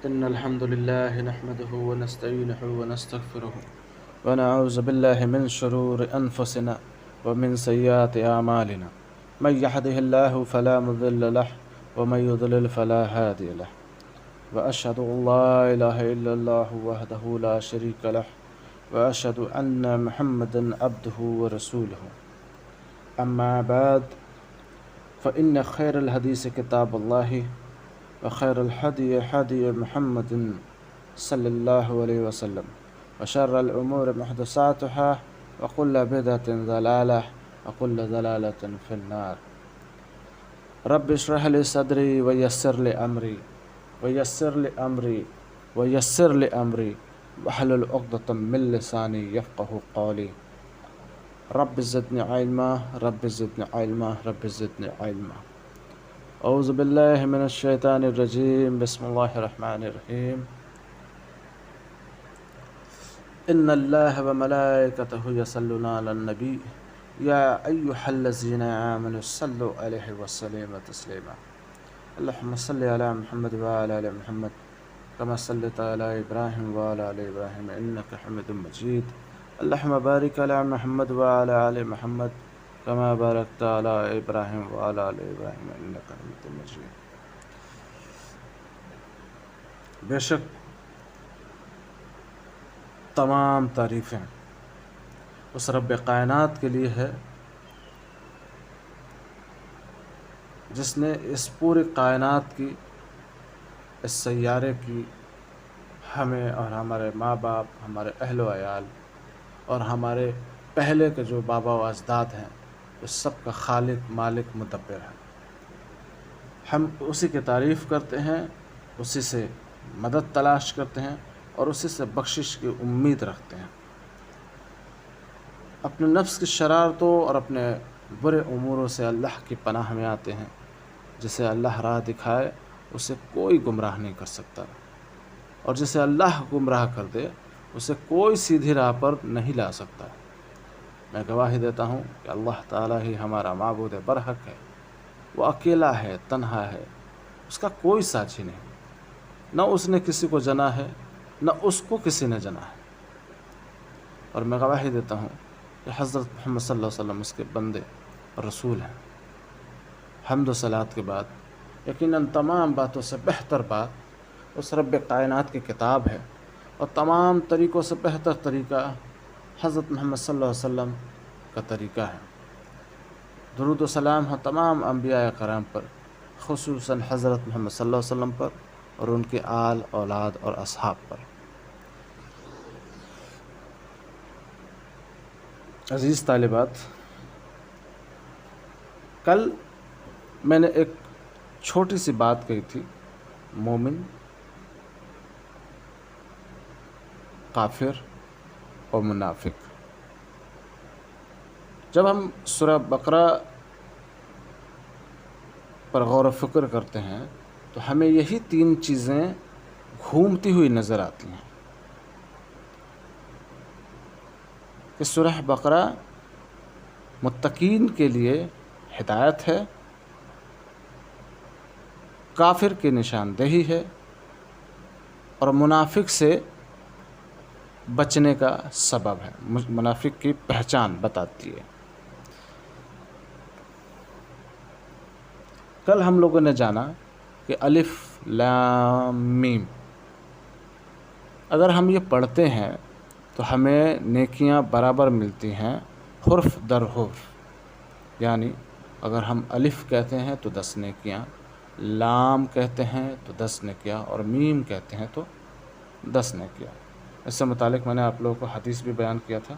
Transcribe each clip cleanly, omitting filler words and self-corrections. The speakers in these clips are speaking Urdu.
إن الحمد لله نحمده ونستعينه ونستغفره ونعوذ بالله من شرور أنفسنا ومن سيئات أعمالنا من يهده الله فلا مضل له ومن يضلل فلا هادي له وأشهد أن لا إله إلا الله وحده لا شريك له وأشهد أن محمدا عبده ورسوله أما بعد فإن خير الحديث كتاب الله وخير الهدي هدي محمد صلى الله عليه وسلم وشر الأمور محدثاتها وكل بدعة ضلالة وكل ضلالة في النار رب اشرح لي صدري ويسر لي أمري واحلل عقدة من لساني يفقه قولي رب زدني علما رب زدني علما رب زدني علما أعوذ بالله من الشيطان الرجيم بسم الله الرحمن الرحيم إن الله وملائكته يصلون على النبي يا أيها الذين آمنوا صلوا عليه وسلموا تسليما اللهم صل على محمد وعلى آل محمد كما صليت على إبراهيم وعلى آل إبراهيم إنك حميد مجيد اللهم بارك على محمد وعلى آل محمد كما باركت على إبراهيم وعلى آل إبراهيم إنك حميد مجيد. بے شک تمام تعریفیں اس رب کائنات کے لیے ہے جس نے اس پوری کائنات کی، اس سیارے کی، ہمیں اور ہمارے ماں باپ، ہمارے اہل و عیال اور ہمارے پہلے کے جو بابا و اجداد ہیں اس سب کا خالق، مالک، مدبر ہے. ہم اسی کی تعریف کرتے ہیں، اسی سے مدد تلاش کرتے ہیں اور اسی سے بخشش کی امید رکھتے ہیں. اپنے نفس کی شرارتوں اور اپنے برے اموروں سے اللہ کی پناہ میں آتے ہیں. جسے اللہ راہ دکھائے اسے کوئی گمراہ نہیں کر سکتا، اور جسے اللہ گمراہ کر دے اسے کوئی سیدھی راہ پر نہیں لا سکتا. میں گواہی دیتا ہوں کہ اللہ تعالیٰ ہی ہمارا معبود برحق ہے. وہ اکیلا ہے، تنہا ہے، اس کا کوئی ساتھی نہیں. نہ اس نے کسی کو جنا ہے، نہ اس کو کسی نے جنا ہے. اور میں گواہی دیتا ہوں کہ حضرت محمد صلی اللہ علیہ وسلم اس کے بندے اور رسول ہیں. حمد و صلوات کے بعد یقیناً تمام باتوں سے بہتر بات اس رب کائنات کی کتاب ہے، اور تمام طریقوں سے بہتر طریقہ حضرت محمد صلی اللہ علیہ وسلم کا طریقہ ہے. درود و سلام ہو تمام انبیاء کرام پر، خصوصاً حضرت محمد صلی اللہ علیہ وسلم پر اور ان کے آل، اولاد اور اصحاب پر. عزیز طالبات، کل میں نے ایک چھوٹی سی بات کہی تھی، مومن، کافر اور منافق. جب ہم سورہ بقرہ پر غور و فکر کرتے ہیں تو ہمیں یہی تین چیزیں گھومتی ہوئی نظر آتی ہیں کہ سورہ بقرہ متقین کے لیے ہدایت ہے، کافر کی نشاندہی ہے، اور منافق سے بچنے کا سبب ہے، منافق کی پہچان بتاتی ہے. کل ہم لوگوں نے جانا کہ الف لام میم اگر ہم یہ پڑھتے ہیں تو ہمیں نیکیاں برابر ملتی ہیں حرف در حرف. یعنی اگر ہم الف کہتے ہیں تو 10 نیکیاں، لام کہتے ہیں تو 10 نیکیاں، اور میم کہتے ہیں تو 10 نیکیاں. اس سے متعلق میں نے آپ لوگوں کو حدیث بھی بیان کیا تھا.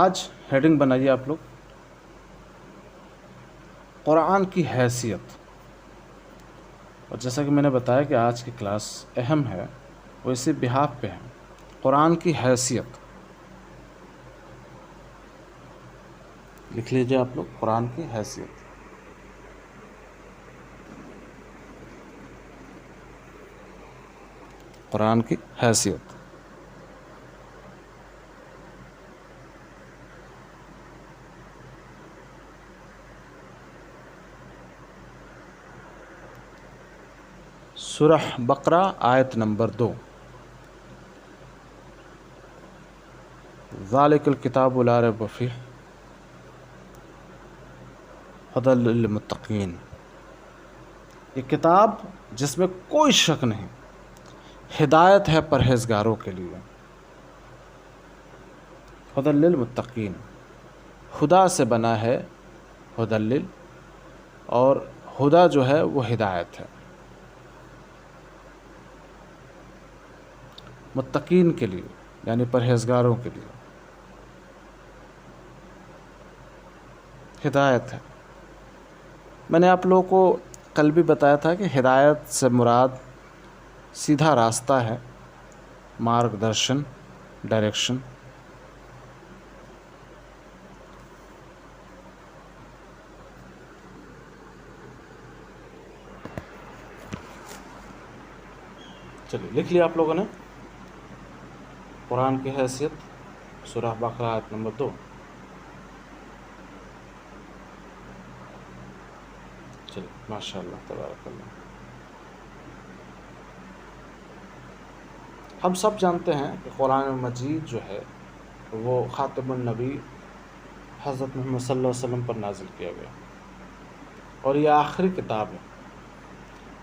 آج ہیڈنگ بنائیے آپ لوگ، قرآن کی حیثیت. اور جیسا کہ میں نے بتایا کہ آج کی کلاس اہم ہے، وہ اسی بحاف پہ ہے، قرآن کی حیثیت. لکھ لیجیے آپ لوگ، قرآن کی حیثیت. قرآن کی حیثیت. سورہ بقرہ آیت نمبر 2۔ ذالک الکتاب لا ریب فیہ ھدی للمتقین، یہ کتاب جس میں کوئی شک نہیں، ہدایت ہے پرہیزگاروں کے لیے۔ ھدی للمتقین، خدا سے بنا ہے ھدی لل، اور ہدا جو ہے وہ ہدایت ہے، متقین کے لیے یعنی پرہیزگاروں کے لیے ہدایت ہے۔ میں نے آپ لوگوں کو کل بھی بتایا تھا کہ ہدایت سے مراد سیدھا راستہ ہے، مارگ درشن، ڈائریکشن۔ چلیے لکھ لیا آپ لوگوں نے قرآن کی حیثیت سورہ بقرہ آیت نمبر 2۔ چلیے ماشاء اللہ تبارک اللہ۔ ہم سب جانتے ہیں کہ قرآن مجید جو ہے وہ خاتم النبی حضرت محمد صلی اللہ علیہ وسلم پر نازل کیا گیا، اور یہ آخری کتاب ہے۔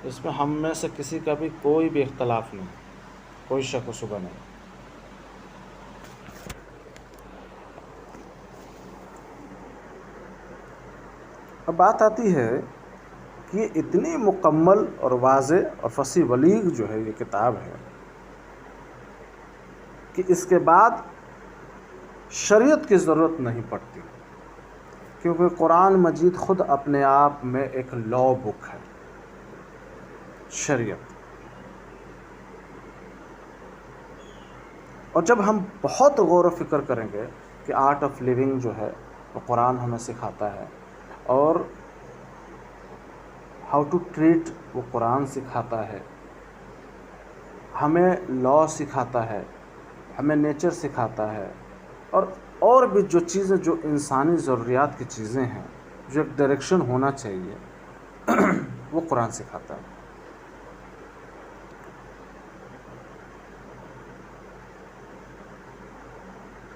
اس میں ہم میں سے کسی کا بھی کوئی بھی اختلاف نہیں، کوئی شک و شبہ نہیں۔ اب بات آتی ہے کہ یہ اتنی مکمل اور واضح اور فصیح بلیغ جو ہے یہ کتاب ہے کہ اس کے بعد شریعت کی ضرورت نہیں پڑتی، کیونکہ قرآن مجید خود اپنے آپ میں ایک لا بک ہے، شریعت۔ اور جب ہم بہت غور و فکر کریں گے کہ آرٹ آف لیونگ جو ہے وہ قرآن ہمیں سکھاتا ہے، اور ہاؤ ٹو ٹریٹ وہ قرآن سکھاتا ہے، ہمیں لا سکھاتا ہے، ہمیں نیچر سکھاتا ہے، اور بھی جو چیزیں جو انسانی ضروریات کی چیزیں ہیں، جو ایک ڈائریکشن ہونا چاہیے وہ قرآن سکھاتا ہے۔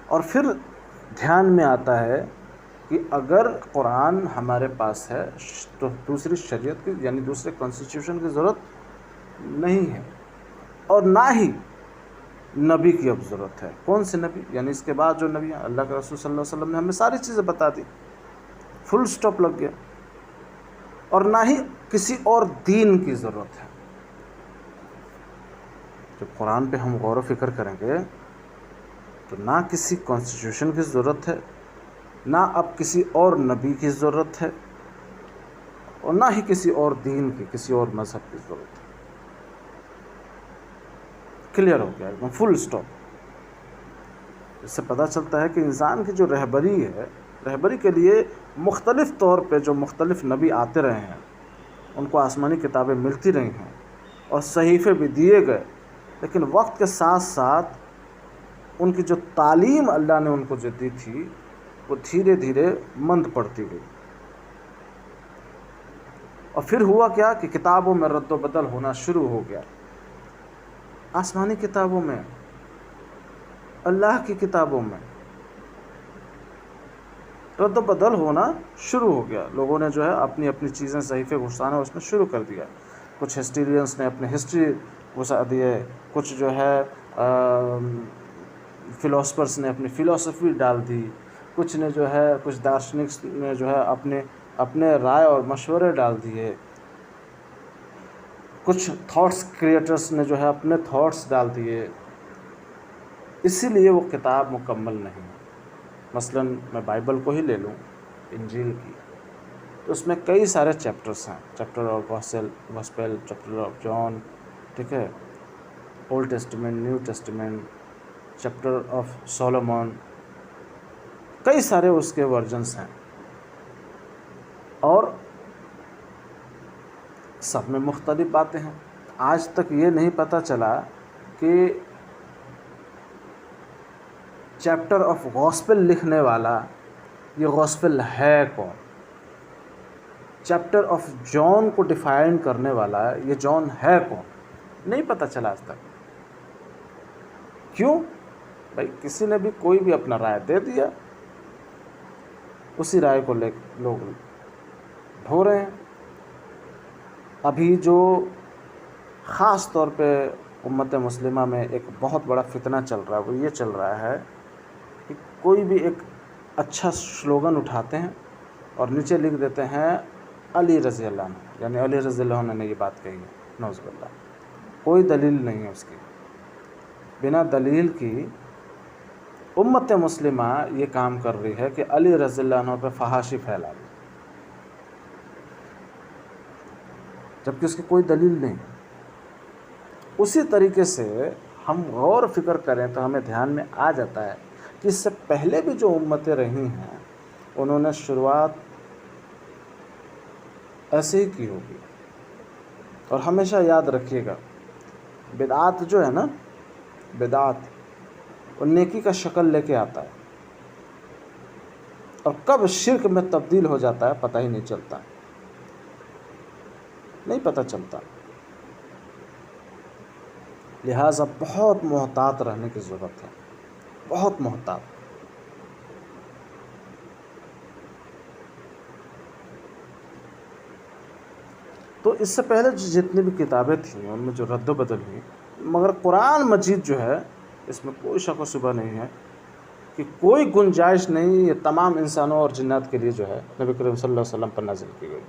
اور پھر دھیان میں آتا ہے کہ اگر قرآن ہمارے پاس ہے تو دوسری شریعت کی یعنی دوسرے کانسٹیٹیوشن کی ضرورت نہیں ہے، اور نہ ہی نبی کی اب ضرورت ہے۔ کون سے نبی؟ یعنی اس کے بعد جو نبی ہیں، اللہ کے رسول صلی اللہ علیہ وسلم نے ہمیں ساری چیزیں بتا دی، فل سٹاپ لگ گیا، اور نہ ہی کسی اور دین کی ضرورت ہے۔ جب قرآن پہ ہم غور و فکر کریں گے تو نہ کسی کانسٹیٹیوشن کی ضرورت ہے، نہ اب کسی اور نبی کی ضرورت ہے، اور نہ ہی کسی اور دین کی، کسی اور مذہب کی ضرورت ہے۔ کلیئر ہو گیا، ایک دم فل سٹاپ۔ اس سے پتہ چلتا ہے کہ انسان کی جو رہبری ہے، رہبری کے لیے مختلف طور پہ جو مختلف نبی آتے رہے ہیں، ان کو آسمانی کتابیں ملتی رہی ہیں اور صحیفے بھی دیے گئے، لیکن وقت کے ساتھ ساتھ ان کی جو تعلیم اللہ نے ان کو جو دی تھی وہ دھیرے دھیرے مند پڑتی گئی، اور پھر ہوا کیا کہ کتابوں میں رد و بدل ہونا شروع ہو گیا۔ آسمانی کتابوں میں، اللہ کی کتابوں میں رد و بدل ہونا شروع ہو گیا۔ لوگوں نے جو ہے اپنی اپنی چیزیں صحیفے گھسانا اس میں شروع کر دیا۔ کچھ ہسٹیرینس نے اپنی ہسٹری گھسا دیے، کچھ جو ہے فلاسفرس نے اپنی فلاسفی ڈال دی، کچھ نے جو ہے کچھ دارشنکس نے جو ہے اپنے رائے اور مشورے ڈال دیے، کچھ تھاٹس کریٹرس نے جو ہے اپنے تھاٹس ڈال دیے، اسی لیے وہ کتاب مکمل نہیں۔ مثلا میں بائبل کو ہی لے لوں، انجیل کی، تو اس میں کئی سارے چیپٹرس ہیں، chapter of gospel, chapter of John, ٹھیک ہے، old testament, new testament, chapter of Solomon, کئی سارے اس کے ورژنس ہیں، اور سب میں مختلف باتیں ہیں۔ آج تک یہ نہیں پتہ چلا کہ چیپٹر آف گاسپل لکھنے والا یہ گاسپل ہے کون، چیپٹر آف جان کو ڈیفائن کرنے والا ہے، یہ جان ہے کون، نہیں پتہ چلا آج تک۔ کیوں؟ بھائی کسی نے بھی کوئی بھی اپنا رائے دے دیا، اسی رائے کو لے لوگ ڈھو رہے ہیں۔ ابھی جو خاص طور پہ امت مسلمہ میں ایک بہت بڑا فتنہ چل رہا ہے، وہ یہ چل رہا ہے کہ کوئی بھی ایک اچھا سلوگن اٹھاتے ہیں اور نیچے لکھ دیتے ہیں علی رضی اللہ عنہ، یعنی علی رضی اللہ عنہ نے یہ بات کہی ہے، نعوذ باللہ۔ کوئی دلیل نہیں ہے اس کی، بنا دلیل کی امت مسلمہ یہ کام کر رہی ہے کہ علی رضی اللہ عنہ پہ فحاشی پھیلا رہی، جبکہ اس کی کوئی دلیل نہیں۔ اسی طریقے سے ہم غور و فکر کریں تو ہمیں دھیان میں آ جاتا ہے کہ اس سے پہلے بھی جو امتیں رہی ہیں انہوں نے شروعات ایسے ہی کی ہوگی۔ اور ہمیشہ یاد رکھیے گا، بدعات جو ہے نا، بدعات وہ نیکی کا شکل لے کے آتا ہے، اور کب شرک میں تبدیل ہو جاتا ہے پتہ ہی نہیں چلتا، نہیں پتہ چلتا۔ لہٰذا بہت محتاط رہنے کی ضرورت ہے، بہت محتاط۔ تو اس سے پہلے جتنی بھی کتابیں تھیں ان میں جو رد و بدل ہوئی، مگر قرآن مجید جو ہے اس میں کوئی شک و شبہ نہیں ہے کہ کوئی گنجائش نہیں، یہ تمام انسانوں اور جنات کے لیے جو ہے نبی کریم صلی اللہ علیہ وسلم پر نازل کی گئی،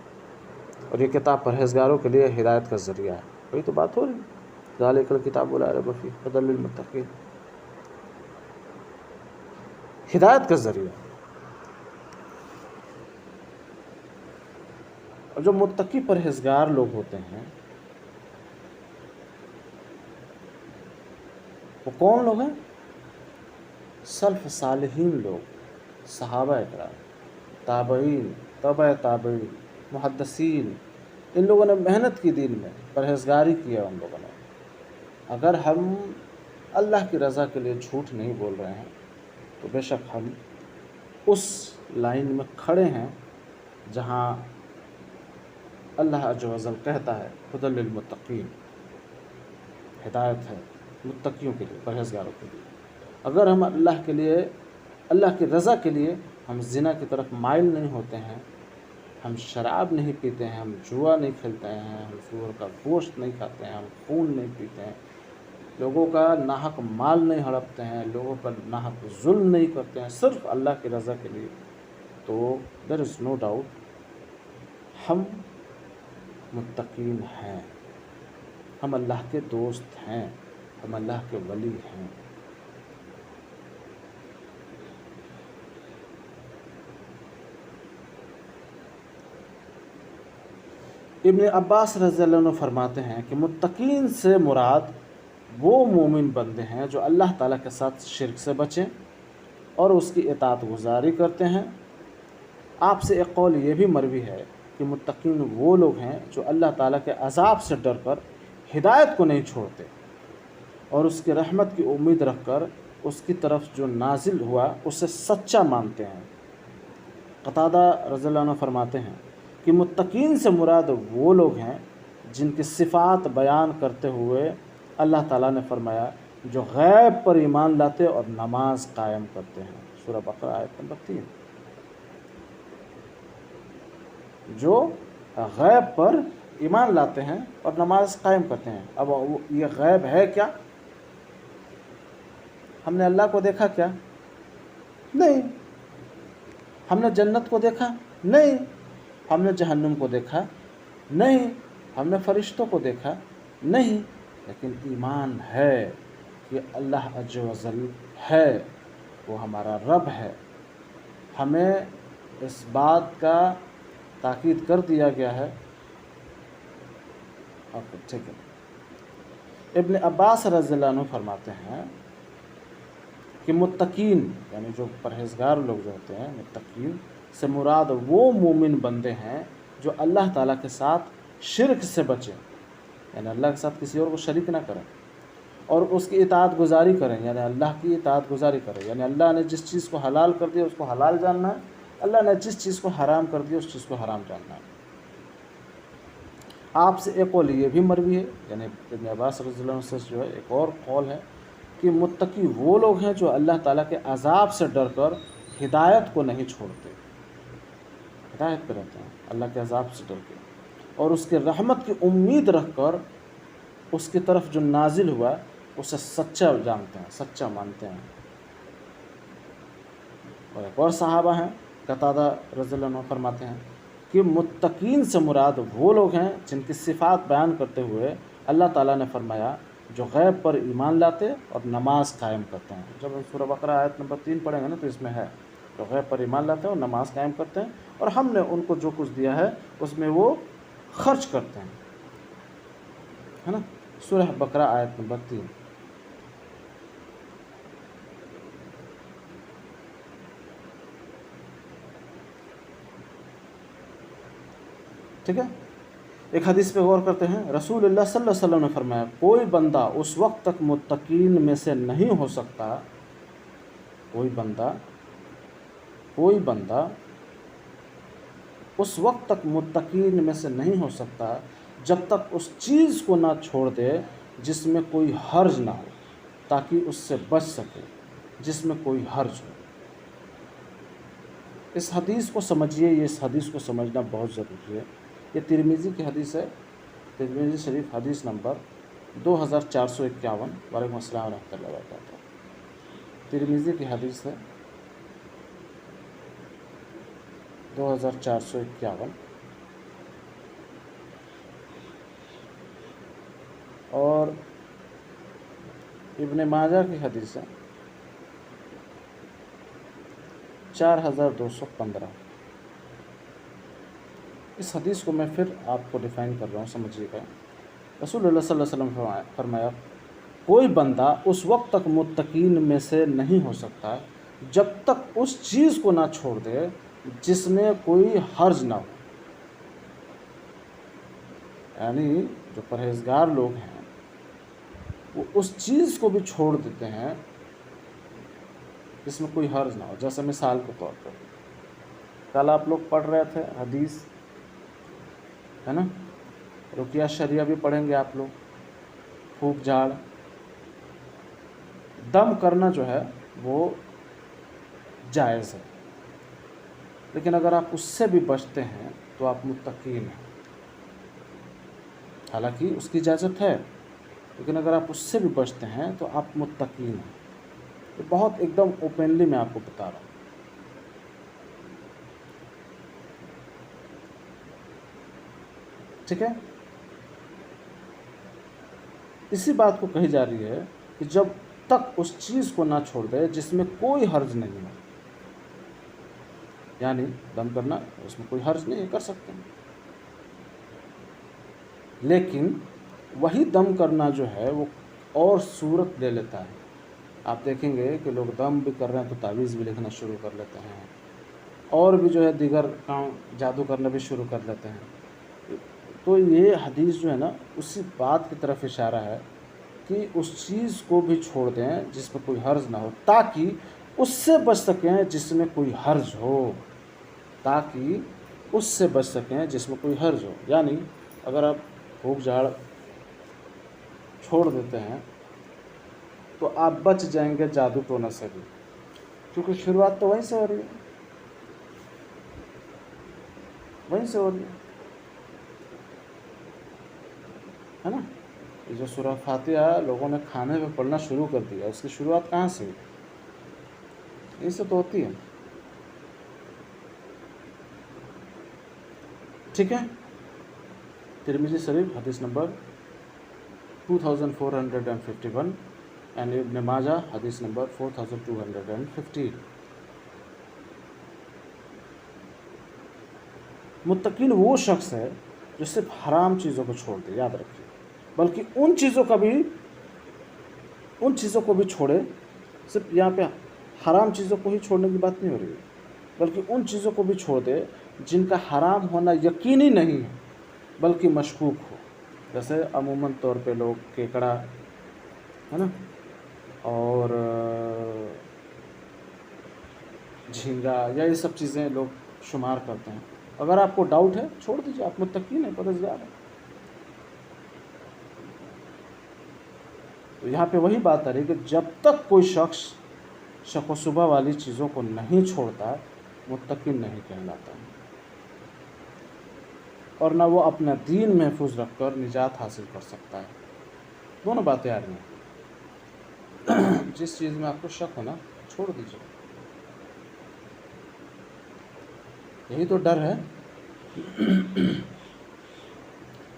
اور یہ کتاب پرہیزگاروں کے لیے ہدایت کا ذریعہ ہے۔ وہی تو بات ہو رہی ہے، ذالک الکتاب لا ریب فیہ ھدی للمتقین، ہدایت کا ذریعہ۔ اور جو متقی پرہیزگار لوگ ہوتے ہیں وہ کون لوگ ہیں؟ سلف صالحین لوگ، صحابہ اکرام، تابعین، تبع تابعین، محدثین، ان لوگوں نے محنت کی، دین میں پرہیزگاری کیا ان لوگوں نے۔ اگر ہم اللہ کی رضا کے لیے جھوٹ نہیں بول رہے ہیں تو بے شک ہم اس لائن میں کھڑے ہیں جہاں اللہ عز و جل کہتا ہے ھدی للمتقین، ہدایت ہے متقیوں کے لیے، پرہیزگاروں کے لیے۔ اگر ہم اللہ کے لیے، اللہ کی رضا کے لیے ہم زنا کی طرف مائل نہیں ہوتے ہیں، ہم شراب نہیں پیتے ہیں، ہم جوا نہیں کھیلتے ہیں، ہم سور کا گوشت نہیں کھاتے ہیں، ہم خون نہیں پیتے ہیں، لوگوں کا ناحق مال نہیں ہڑپتے ہیں، لوگوں پر ناحق ظلم نہیں کرتے ہیں، صرف اللہ کی رضا کے لیے، تو دیر از نو ڈاؤٹ ہم متقین ہیں، ہم اللہ کے دوست ہیں، ہم اللہ کے ولی ہیں۔ ابن عباس رضی اللہ عنہ فرماتے ہیں کہ متقین سے مراد وہ مومن بندے ہیں جو اللہ تعالیٰ کے ساتھ شرک سے بچیں اور اس کی اطاعت گزاری کرتے ہیں۔ آپ سے ایک قول یہ بھی مروی ہے کہ متقین وہ لوگ ہیں جو اللہ تعالیٰ کے عذاب سے ڈر کر ہدایت کو نہیں چھوڑتے اور اس کی رحمت کی امید رکھ کر اس کی طرف جو نازل ہوا اسے سچا مانتے ہیں۔ قتادہ رضی اللہ عنہ فرماتے ہیں کہ متقین سے مراد وہ لوگ ہیں جن کی صفات بیان کرتے ہوئے اللہ تعالیٰ نے فرمایا جو غیب پر ایمان لاتے اور نماز قائم کرتے ہیں، سورہ بقرہ آیت نمبر 3۔ جو غیب پر ایمان لاتے ہیں اور نماز قائم کرتے ہیں۔ اب یہ غیب ہے کیا؟ ہم نے اللہ کو دیکھا کیا؟ نہیں۔ ہم نے جنت کو دیکھا؟ نہیں۔ ہم نے جہنم کو دیکھا؟ نہیں۔ ہم نے فرشتوں کو دیکھا؟ نہیں۔ لیکن ایمان ہے کہ اللہ عز و جل ہے، وہ ہمارا رب ہے۔ ہمیں اس بات کا تاکید کر دیا گیا ہے۔ ٹھیک ہے۔ ابن عباس رضی اللہ عنہ فرماتے ہیں کہ متقین یعنی جو پرہیزگار لوگ جو ہوتے ہیں، متقین سے مراد وہ مومن بندے ہیں جو اللہ تعالیٰ کے ساتھ شرک سے بچیں، یعنی اللہ کے ساتھ کسی اور کو شریک نہ کریں، اور اس کی اطاعت گزاری کریں، یعنی اللہ کی اطاعت گزاری کریں، یعنی اللہ نے جس چیز کو حلال کر دیا اس کو حلال جاننا ہے، اللہ نے جس چیز کو حرام کر دیا اس چیز کو حرام جاننا ہے۔ آپ سے ایک قول یہ بھی مروی ہے، یعنی ابن عباس رضی اللہ عنہ سے جو ہے ایک اور قول ہے کہ متقی وہ لوگ ہیں جو اللہ تعالیٰ کے عذاب سے ڈر کر ہدایت کو نہیں چھوڑتے، ہدایت پہ رہتے ہیں اللہ کے عذاب سے ڈر کے، اور اس کے رحمت کی امید رکھ کر اس کی طرف جو نازل ہوا اسے سچا جانتے ہیں، سچا مانتے ہیں۔ اور ایک اور صحابہ ہیں، قتادہ رضی اللہ عنہ فرماتے ہیں کہ متقین سے مراد وہ لوگ ہیں جن کی صفات بیان کرتے ہوئے اللہ تعالیٰ نے فرمایا جو غیب پر ایمان لاتے اور نماز قائم کرتے ہیں۔ جب ہم سورہ بقرہ آیت نمبر 3 پڑھیں گے نا تو اس میں ہے جو غیب پر ایمان لاتے ہیں اور نماز قائم کرتے ہیں، اور ہم نے ان کو جو کچھ دیا ہے اس میں وہ خرچ کرتے ہیں، ہے نا، سورہ بقرہ آیت نمبر 3۔ ٹھیک ہے، ایک حدیث پہ غور کرتے ہیں۔ رسول اللہ صلی اللہ علیہ وسلم نے فرمایا کوئی بندہ اس وقت تک متقین میں سے نہیں ہو سکتا، کوئی بندہ اس وقت تک متقین میں سے نہیں ہو سکتا جب تک اس چیز کو نہ چھوڑ دے جس میں کوئی حرج نہ ہو، تاکہ اس سے بچ سکے جس میں کوئی حرج ہو۔ اس حدیث کو سمجھیے، اس حدیث کو سمجھنا بہت ضروری ہے۔ یہ ترمذی کی حدیث ہے، ترمذی شریف حدیث نمبر 2451۔ وعلیکم السلام ورحمۃ اللہ وبرکاتہ۔ ترمذی کی حدیث ہے 2451، اور ابن ماجہ کی حدیث ہے 4215۔ اس حدیث کو میں پھر آپ کو ڈیفائن کر رہا ہوں، سمجھیے گا۔ رسول اللہ صلی اللہ علیہ وسلم فرمایا کوئی بندہ اس وقت تک متقین میں سے نہیں ہو سکتا جب تک اس چیز کو نہ چھوڑ دے جس میں کوئی حرج نہ ہو، یعنی جو پرہیزگار لوگ ہیں وہ اس چیز کو بھی چھوڑ دیتے ہیں جس میں کوئی حرج نہ ہو۔ جیسے مثال کے طور پر کل آپ لوگ پڑھ رہے تھے حدیث، ہے نا، رقیہ شریعہ بھی پڑھیں گے آپ لوگ، پھونک جھاڑ دم کرنا جو ہے وہ جائز ہے، لیکن اگر آپ اس سے بھی بچتے ہیں تو آپ متقین ہیں۔ حالانکہ اس کی اجازت ہے، لیکن اگر آپ اس سے بھی بچتے ہیں تو آپ متقین ہیں۔ یہ بہت ایک دم اوپنلی میں آپ کو بتا رہا ہوں۔ ٹھیک ہے، اسی بات کو کہی جا رہی ہے کہ جب تک اس چیز کو نہ چھوڑ دے جس میں کوئی حرج نہیں ہو، یعنی دم کرنا اس میں کوئی حرج نہیں، کر سکتے ہیں، لیکن وہی دم کرنا جو ہے وہ اور صورت لے لیتا ہے۔ آپ دیکھیں گے کہ لوگ دم بھی کر رہے ہیں تو تعویذ بھی لکھنا شروع کر لیتے ہیں، اور بھی جو ہے دیگر کام جادو کرنا بھی شروع کر لیتے ہیں۔ تو یہ حدیث جو ہے نا اسی بات کی طرف اشارہ ہے کہ اس چیز کو بھی چھوڑ دیں جس میں کوئی حرج نہ ہو، تاکہ اس سے بچ سکیں جس میں کوئی حرج ہو، تاکہ اس سے بچ سکیں جس میں کوئی حرج ہو۔ یعنی اگر آپ پھونک جھاڑ چھوڑ دیتے ہیں تو آپ بچ جائیں گے جادو ٹونا سے بھی، کیونکہ شروعات تو وہیں سے ہو رہی ہے، وہیں سے ہو رہی ہے نا۔ یہ جو سورہ فاتحہ لوگوں نے کھانے میں پڑھنا شروع کر دیا، اس کی شروعات کہاں سے ہوئی؟ یہیں سے تو ہوتی ہے۔ ٹھیک ہے، ترمذی شریف حدیث نمبر 2451 اینڈ ابن ماجہ حدیث نمبر 4250۔ متقین وہ شخص ہے جو صرف حرام چیزوں کو چھوڑ دے، یاد رکھیے، بلکہ ان چیزوں کو بھی چھوڑے۔ صرف یہاں پہ حرام چیزوں کو ہی چھوڑنے کی بات نہیں ہو رہی ہے، بلکہ ان چیزوں کو بھی چھوڑ دے جن کا حرام ہونا یقینی نہیں ہے بلکہ مشکوک ہو۔ جیسے عموماً طور پہ لوگ کیکڑا، ہے نا، اور جھینگا یا یہ سب چیزیں لوگ شمار کرتے ہیں۔ اگر آپ کو ڈاؤٹ ہے چھوڑ دیجیے، آپ متقین ہیں، پرہیزگار ہیں۔ تو یہاں پہ وہی بات آ رہی ہے کہ جب تک کوئی شخص شک و شبہ والی چیزوں کو نہیں چھوڑتا متقی نہیں کہلاتا، اور نہ وہ اپنا دین محفوظ رکھ کر نجات حاصل کر سکتا ہے۔ دونوں باتیں آ رہی ہیں، جس چیز میں آپ کو شک ہونا چھوڑ دیجیے، یہی تو ڈر ہے،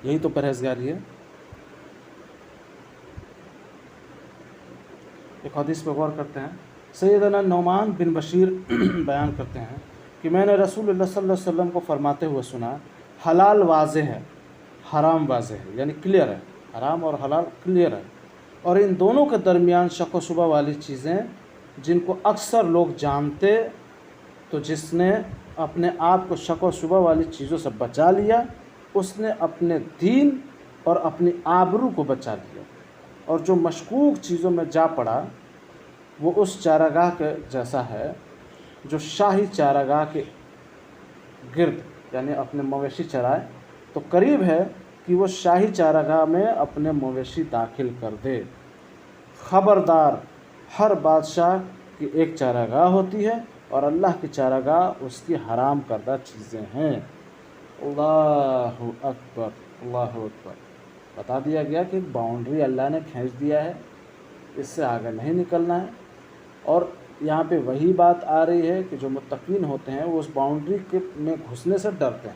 یہی تو پرہیزگاری ہے۔ ایک حدیث پہ غور کرتے ہیں، سیدنا نعمان بن بشیر بیان کرتے ہیں کہ میں نے رسول اللہ صلی اللہ علیہ وسلم کو فرماتے ہوئے سنا، حلال واضح ہے، حرام واضح ہے، یعنی کلیئر ہے، حرام اور حلال کلیئر ہے، اور ان دونوں کے درمیان شک و شبہ والی چیزیں جن کو اکثر لوگ جانتے، تو جس نے اپنے آپ کو شک و شبہ والی چیزوں سے بچا لیا اس نے اپنے دین اور اپنی آبرو کو بچا لیا، اور جو مشکوک چیزوں میں جا پڑا وہ اس چارگاہ کے جیسا ہے جو شاہی چارگاہ کے گرد یعنی اپنے مویشی چرائے، تو قریب ہے کہ وہ شاہی چارگاہ میں اپنے مویشی داخل کر دے۔ خبردار، ہر بادشاہ کی ایک چارگاہ ہوتی ہے اور اللہ کی چارگاہ اس کی حرام کردہ چیزیں ہیں۔ اللہ اکبر، اللہ اکبر۔ بتا دیا گیا کہ ایک باؤنڈری اللہ نے کھینچ دیا ہے، اس سے آگے نہیں نکلنا ہے، اور یہاں پہ وہی بات آ رہی ہے کہ جو متقین ہوتے ہیں وہ اس باؤنڈری میں گھسنے سے ڈرتے ہیں۔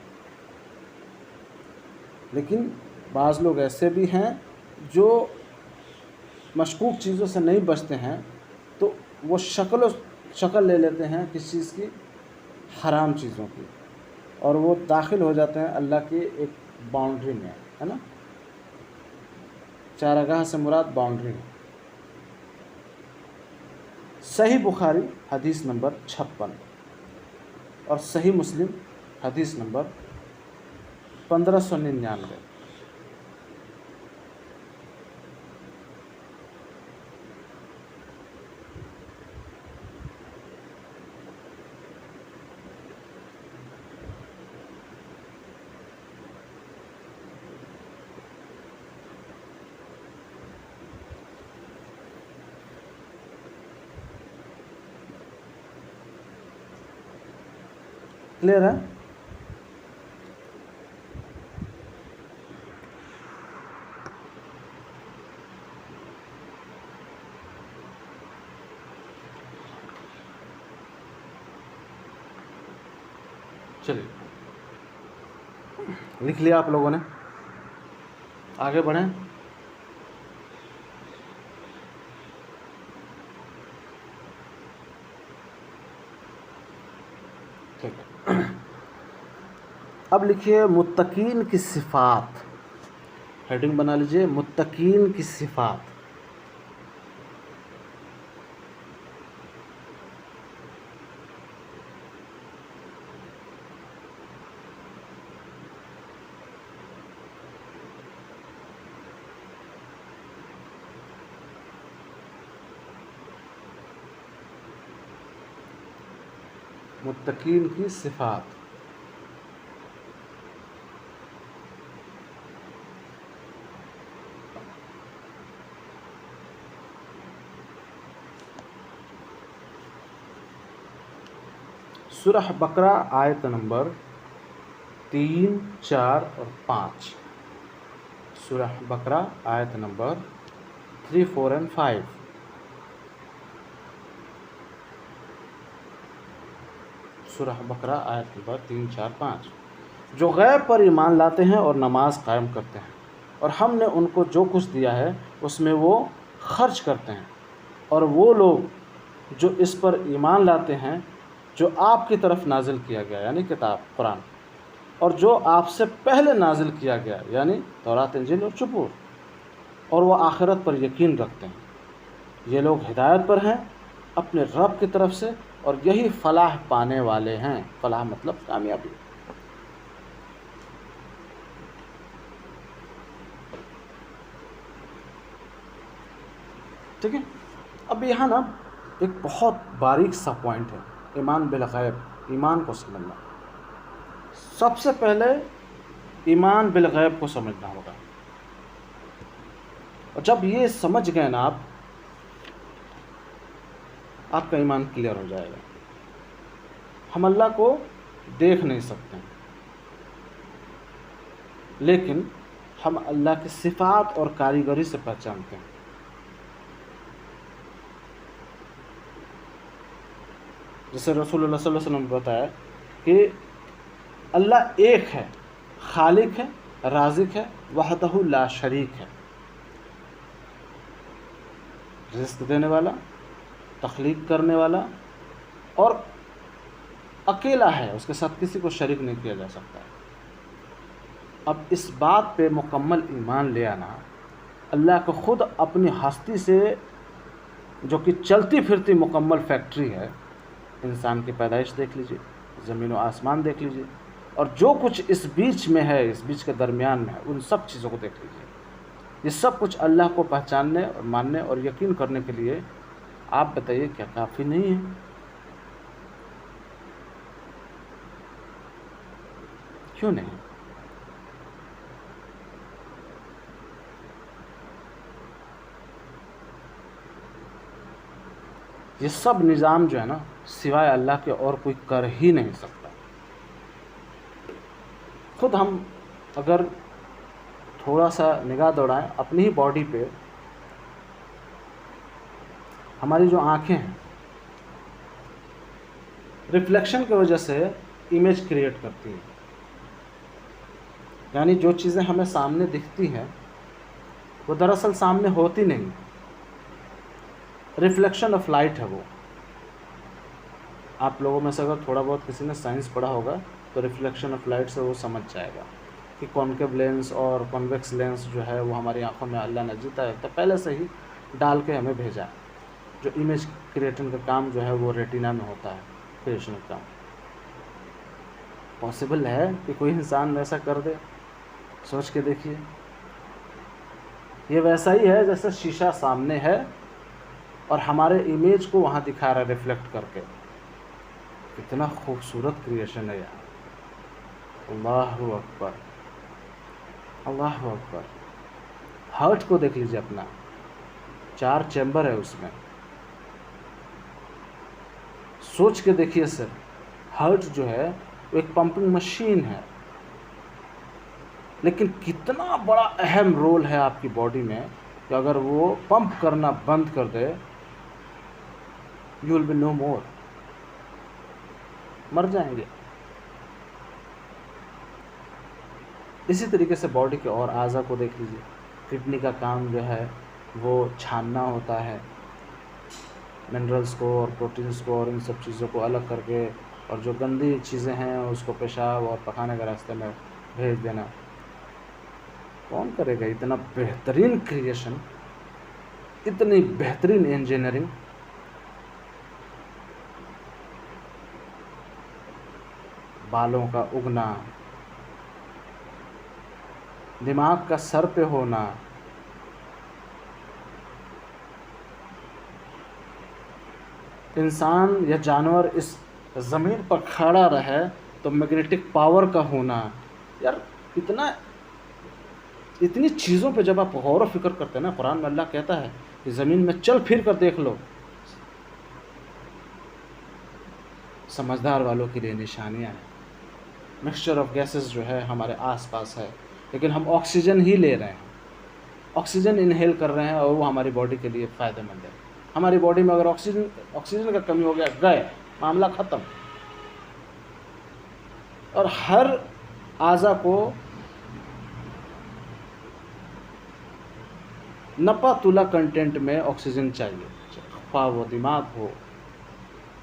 لیکن بعض لوگ ایسے بھی ہیں جو مشکوک چیزوں سے نہیں بچتے ہیں، تو وہ شکل لے لیتے ہیں کس چیز کی؟ حرام چیزوں کی، اور وہ داخل ہو جاتے ہیں اللہ کی ایک باؤنڈری میں، ہے نا؟ چارگاہ سے مراد باؤنڈری ہے۔ صحیح بخاری حدیث نمبر 56 اور صحیح مسلم حدیث نمبر 1599۔ کلیئر ہے؟ چلیے، لکھ لیا آپ لوگوں نے، آگے بڑھیں۔ ٹھیک ہے، اب لکھیے متقین کی صفات، ہیڈنگ بنا لیجئے متقین کی صفات۔ متقین کی صفات۔ سورہ بقرہ آیت نمبر 3، 4 اور 5۔ سورہ بقرہ آیت نمبر 3، 4 اور 5۔ سورہ بقرہ آیت نمبر 3، 4، 5۔ جو غیب پر ایمان لاتے ہیں اور نماز قائم کرتے ہیں، اور ہم نے ان کو جو کچھ دیا ہے اس میں وہ خرچ کرتے ہیں، اور وہ لوگ جو اس پر ایمان لاتے ہیں جو آپ کی طرف نازل کیا گیا یعنی کتاب قرآن، اور جو آپ سے پہلے نازل کیا گیا یعنی تورات، انجیل اور زبور، اور وہ آخرت پر یقین رکھتے ہیں، یہ لوگ ہدایت پر ہیں اپنے رب کی طرف سے، اور یہی فلاح پانے والے ہیں۔ فلاح مطلب کامیابی۔ ٹھیک ہے، اب یہاں نا ایک بہت باریک سا پوائنٹ ہے، ایمان بالغیب، ایمان کو سمجھنا۔ سب سے پہلے ایمان بالغیب کو سمجھنا ہوگا۔ اور جب یہ سمجھ گئے نا آپ کا ایمان کلیئر ہو جائے گا. ہم اللہ کو دیکھ نہیں سکتے لیکن ہم اللہ کی صفات اور کاریگری سے پہچانتے ہیں. جیسے رسول اللہ صلی اللہ علیہ وسلم نے بتایا کہ اللہ ایک ہے، خالق ہے، رازق ہے، وحدہ لا شریک ہے، رزق دینے والا، تخلیق کرنے والا، اور اکیلا ہے، اس کے ساتھ کسی کو شریک نہیں کیا جا سکتا. اب اس بات پہ مکمل ایمان لے آنا، اللہ کو خود اپنی ہستی سے، جو کہ چلتی پھرتی مکمل فیکٹری ہے، انسان کی پیدائش دیکھ لیجئے، زمین و آسمان دیکھ لیجئے، اور جو کچھ اس بیچ میں ہے، اس بیچ کے درمیان میں ہے، ان سب چیزوں کو دیکھ لیجئے. یہ سب کچھ اللہ کو پہچاننے اور ماننے اور یقین کرنے کے لیے آپ بتائیے کیا کافی نہیں ہے؟ کیوں نہیں؟ یہ سب نظام جو ہے نا، سوائے اللہ کے اور کوئی کر ہی نہیں سکتا. خود ہم اگر تھوڑا سا نگاہ دوڑائیں اپنی ہی باڈی پہ، ہماری جو آنکھیں ہیں ریفلیکشن کی وجہ سے امیج کریٹ کرتی ہیں. یعنی جو چیزیں ہمیں سامنے دکھتی ہیں وہ دراصل سامنے ہوتی نہیں، ریفلیکشن آف لائٹ ہے وہ. آپ لوگوں میں سے اگر تھوڑا بہت کسی نے سائنس پڑھا ہوگا تو ریفلیکشن آف لائٹ سے وہ سمجھ جائے گا کہ کانکیو لینس اور کنویکس لینس جو ہے وہ ہماری آنکھوں میں اللہ نے جیتا ہے تو پہلے سے ہی ڈال کے ہمیں بھیجا. جو امیج کریٹنگ کا کام جو ہے وہ ریٹینا میں ہوتا ہے، کریشن کا کام. پاسبل ہے کہ کوئی انسان ایسا کر دے؟ سوچ کے دیکھیے. یہ ویسا ہی ہے جیسے شیشہ سامنے ہے اور ہمارے امیج کو وہاں دکھا رہا ہے ریفلیکٹ کر کے. کتنا خوبصورت کریشن ہے یار. اللہ اکبر، اللہ اکبر. ہارٹ کو دیکھ لیجیے اپنا، 4 چیمبر ہے اس میں. سوچ کے دیکھیے سر، ہارٹ جو ہے وہ ایک پمپنگ مشین ہے، لیکن کتنا بڑا اہم رول ہے آپ کی باڈی میں کہ اگر وہ پمپ کرنا بند کر دے یو ول بی نو مور، مر جائیں گے. اسی طریقے سے باڈی کے اور اعضاء کو دیکھ لیجیے. کڈنی کا کام جو ہے وہ چھاننا ہوتا ہے منرلز کو اور پروٹینز کو اور ان سب چیزوں کو الگ کر کے، اور جو گندی چیزیں ہیں اس کو پیشاب اور پخانے کے راستے میں بھیج دینا. کون کرے گا اتنا بہترین کریشن، اتنی بہترین انجینئرنگ؟ بالوں کا اگنا، دماغ کا سر پہ ہونا، انسان یا جانور اس زمین پر کھڑا رہے تو میگنیٹک پاور کا ہونا. یار اتنی چیزوں پہ جب آپ غور و فکر کرتے ہیں نا، قرآن میں اللہ کہتا ہے کہ زمین میں چل پھر کر دیکھ لو. سمجھدار والوں کے لیے نشانیاں ہیں. مکسچر آف گیسز جو ہے ہمارے آس پاس ہے، لیکن ہم آکسیجن ہی لے رہے ہیں، آکسیجن انہیل کر رہے ہیں اور وہ ہماری باڈی کے لیے فائدہ مند ہے. ہماری باڈی میں اگر آکسیجن کا کمی ہو گیا، گئے، معاملہ ختم. اور ہر اعضا کو نپا تلا کنٹینٹ میں آکسیجن چاہیے، خواہ وہ دماغ ہو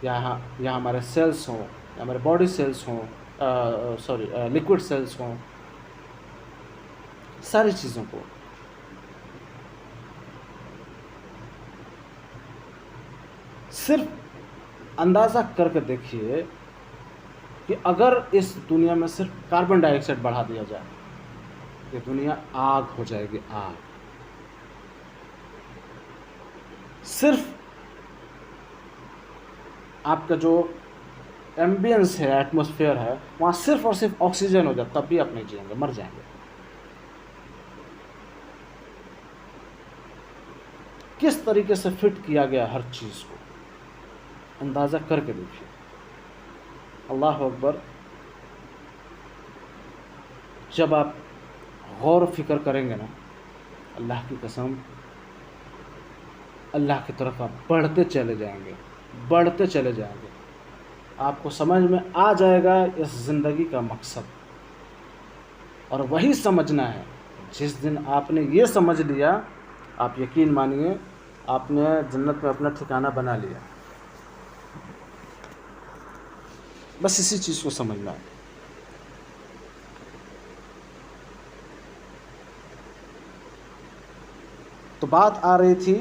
یا ہمارے سیلز ہوں یا ہمارے باڈی سیلز ہوں، لیکوڈ سیلز ہوں، ساری چیزوں کو. صرف اندازہ کر کے دیکھیے کہ اگر اس دنیا میں صرف کاربن ڈائی آکسائڈ بڑھا دیا جائے، یہ دنیا آگ ہو جائے گی، آگ. صرف آپ کا جو ایمبینس ہے، ایٹماسفیئر ہے، وہاں صرف اور صرف آکسیجن ہو جائے تب بھی آپ نہیں جئیں گے، مر جائیں گے. کس طریقے سے فٹ کیا گیا ہر چیز کو، اندازہ کر کے دیکھیے۔ اللہ اکبر۔ جب آپ غور و فکر کریں گے نا، اللہ کی قسم اللہ کی طرف آپ بڑھتے چلے جائیں گے، بڑھتے چلے جائیں گے۔ آپ کو سمجھ میں آ جائے گا اس زندگی کا مقصد، اور وہی سمجھنا ہے۔ جس دن آپ نے یہ سمجھ لیا، آپ یقین مانیے آپ نے جنت میں اپنا ٹھکانہ بنا لیا۔ بس اسی چیز کو سمجھنا ہے۔ تو بات آ رہی تھی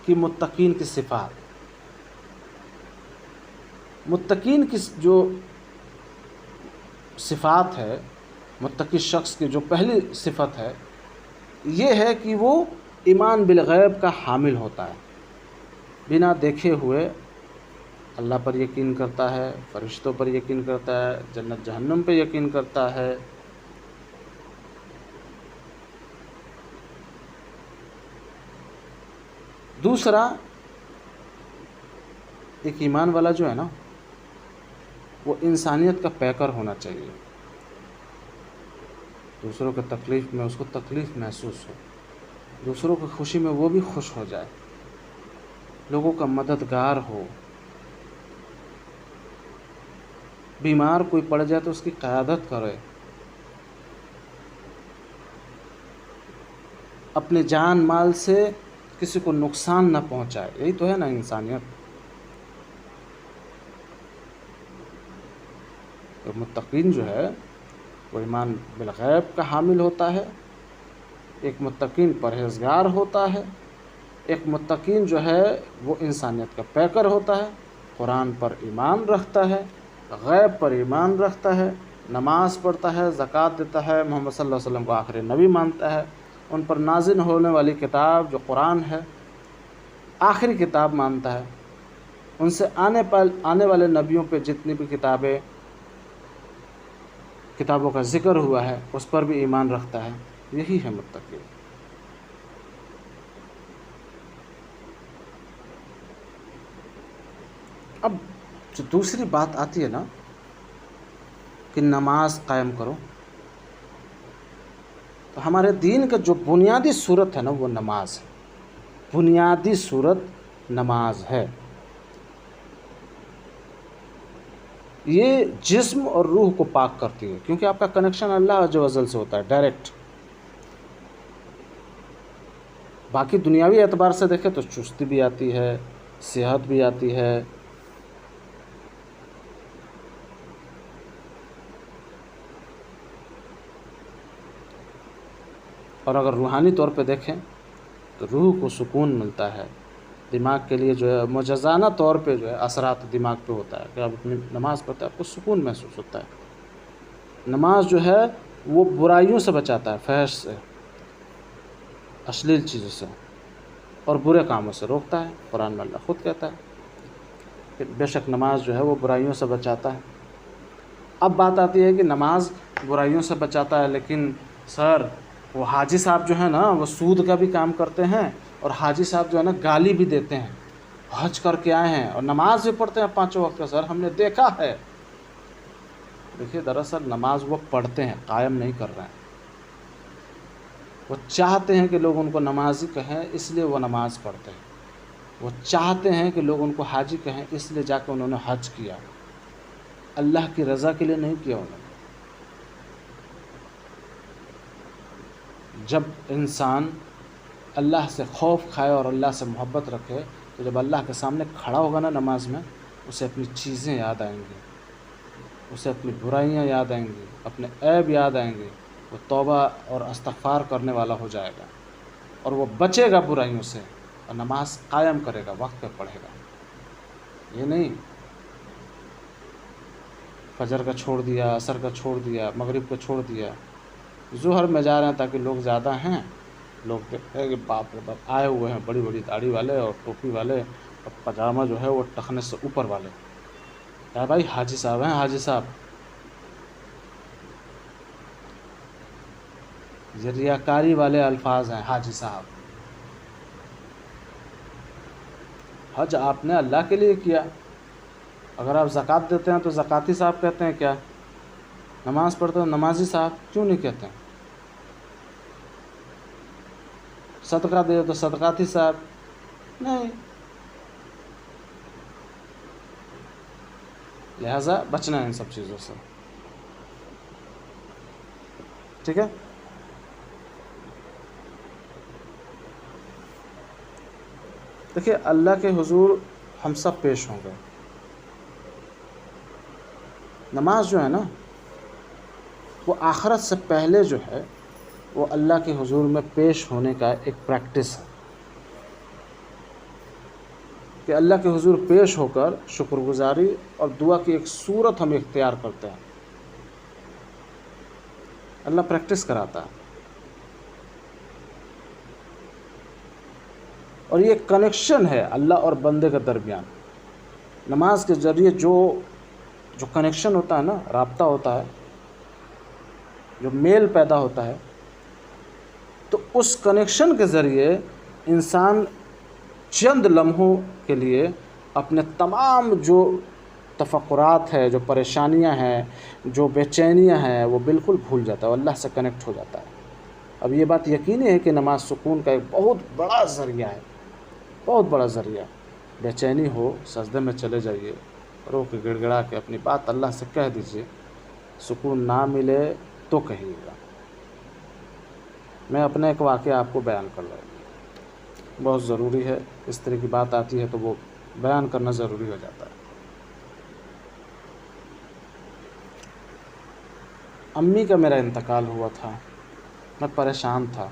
کہ متقین کی صفات۔ متقین کی جو صفات ہے، متقی شخص کی جو پہلی صفت ہے، یہ ہے کہ وہ ایمان بالغیب کا حامل ہوتا ہے۔ بنا دیکھے ہوئے اللہ پر یقین کرتا ہے، فرشتوں پر یقین کرتا ہے، جنت جہنم پہ یقین کرتا ہے۔ دوسرا، ایک ایمان والا جو ہے نا، وہ انسانیت کا پیکر ہونا چاہیے۔ دوسروں کے تکلیف میں اس کو تکلیف محسوس ہو، دوسروں کی خوشی میں وہ بھی خوش ہو جائے، لوگوں کا مددگار ہو۔ بیمار کوئی پڑ جائے تو اس کی قیادت کرے، اپنے جان مال سے کسی کو نقصان نہ پہنچائے۔ یہی تو ہے نا انسانیت۔ تو متقین جو ہے وہ ایمان بالغیب کا حامل ہوتا ہے، ایک متقین پرہیزگار ہوتا ہے، ایک متقین جو ہے وہ انسانیت کا پیکر ہوتا ہے، قرآن پر ایمان رکھتا ہے، غیب پر ایمان رکھتا ہے، نماز پڑھتا ہے، زکوٰۃ دیتا ہے، محمد صلی اللہ علیہ وسلم کو آخری نبی مانتا ہے، ان پر نازل ہونے والی کتاب جو قرآن ہے آخری کتاب مانتا ہے، ان سے آنے والے نبیوں پہ جتنی بھی کتابوں کا ذکر ہوا ہے اس پر بھی ایمان رکھتا ہے۔ یہی ہے متقی۔ اب جو دوسری بات آتی ہے نا کہ نماز قائم کرو، تو ہمارے دین کا جو بنیادی صورت ہے نا وہ نماز ہے، بنیادی صورت نماز ہے۔ یہ جسم اور روح کو پاک کرتی ہے، کیونکہ آپ کا کنیکشن اللہ عز و جل سے ہوتا ہے ڈائریکٹ۔ باقی دنیاوی اعتبار سے دیکھیں تو چستی بھی آتی ہے، صحت بھی آتی ہے، اور اگر روحانی طور پہ دیکھیں تو روح کو سکون ملتا ہے، دماغ کے لیے جو ہے معجزانہ طور پہ جو ہے اثرات دماغ پہ ہوتا ہے کہ آپ اپنی نماز پڑھتے ہیں آپ کو سکون محسوس ہوتا ہے۔ نماز جو ہے وہ برائیوں سے بچاتا ہے، فحش سے، اشلیل چیزوں سے اور برے کاموں سے روکتا ہے۔ قرآن میں اللہ خود کہتا ہے کہ بے شک نماز جو ہے وہ برائیوں سے بچاتا ہے۔ اب بات آتی ہے کہ نماز برائیوں سے بچاتا ہے، لیکن سر وہ حاجی صاحب جو ہے نا وہ سود کا بھی کام کرتے ہیں، اور حاجی صاحب جو ہے نا گالی بھی دیتے ہیں، حج کر کے آئے ہیں اور نماز بھی پڑھتے ہیں 5 وقت کا۔ سر ہم نے دیکھا ہے۔ دیکھیے دراصل نماز وہ پڑھتے ہیں، قائم نہیں کر رہے ہیں۔ وہ چاہتے ہیں کہ لوگ ان کو نمازی کہیں، اس لیے وہ نماز پڑھتے ہیں۔ وہ چاہتے ہیں کہ لوگ ان کو حاجی کہیں، اس لیے جا کے انہوں نے حج کیا، اللہ کی رضا کے لیے نہیں کیا انہوں نے۔ جب انسان اللہ سے خوف کھائے اور اللہ سے محبت رکھے تو جب اللہ کے سامنے کھڑا ہوگا نا نماز میں، اسے اپنی چیزیں یاد آئیں گی، اسے اپنی برائیاں یاد آئیں گی، اپنے عیب یاد آئیں گے، وہ توبہ اور استغفار کرنے والا ہو جائے گا اور وہ بچے گا برائیوں سے اور نماز قائم کرے گا، وقت پہ پڑھے گا۔ یہ نہیں فجر کا چھوڑ دیا، عصر کا چھوڑ دیا، مغرب کا چھوڑ دیا، ظہر میں جا رہے ہیں تاکہ لوگ زیادہ ہیں، لوگ دیکھتے ہیں کہ باپ رے باپ آئے ہوئے ہیں بڑی بڑی داڑھی والے اور ٹوپی والے اور پاجامہ جو ہے وہ ٹخنے سے اوپر والے، کیا بھائی حاجی صاحب ہیں حاجی صاحب۔ یہ ریاکاری والے الفاظ ہیں حاجی صاحب۔ حج آپ نے اللہ کے لیے کیا. اگر آپ زکوٰۃ دیتے ہیں تو زکاتی صاحب کہتے ہیں کیا؟ نماز پڑھتے ہیں نمازی صاحب کیوں نہیں کہتے ہیں؟ صدقہ دے تو صدقاتی صاحب نہیں. لہٰذا بچنا ہے ان سب چیزوں سے. ٹھیک ہے. دیکھیے اللہ کے حضور ہم سب پیش ہوں گے. نماز جو ہے نا وہ آخرت سے پہلے جو ہے وہ اللہ کے حضور میں پیش ہونے کا ایک پریکٹس ہے کہ اللہ کے حضور پیش ہو کر شکر گزاری اور دعا کی ایک صورت ہم اختیار کرتے ہیں. اللہ پریکٹس کراتا ہے. اور یہ کنیکشن ہے اللہ اور بندے کے درمیان. نماز کے ذریعے جو کنیکشن ہوتا ہے نا، رابطہ ہوتا ہے، جو میل پیدا ہوتا ہے، تو اس کنیکشن کے ذریعے انسان چند لمحوں کے لیے اپنے تمام جو تفکرات ہے، جو پریشانیاں ہیں، جو بے چینیاں ہیں، وہ بالکل بھول جاتا ہے اور اللہ سے کنیکٹ ہو جاتا ہے. اب یہ بات یقینی ہے کہ نماز سکون کا ایک بہت بڑا ذریعہ ہے، بہت بڑا ذریعہ. بے چینی ہو سجدے میں چلے جائیے، رو کے گڑ گڑا کے اپنی بات اللہ سے کہہ دیجیے. سکون نہ ملے تو کہیے گا. میں اپنا ایک واقعہ آپ کو بیان کر رہا ہوں، بہت ضروری ہے. اس طرح کی بات آتی ہے تو وہ بیان کرنا ضروری ہو جاتا ہے. امی کا میرا انتقال ہوا تھا. میں پریشان تھا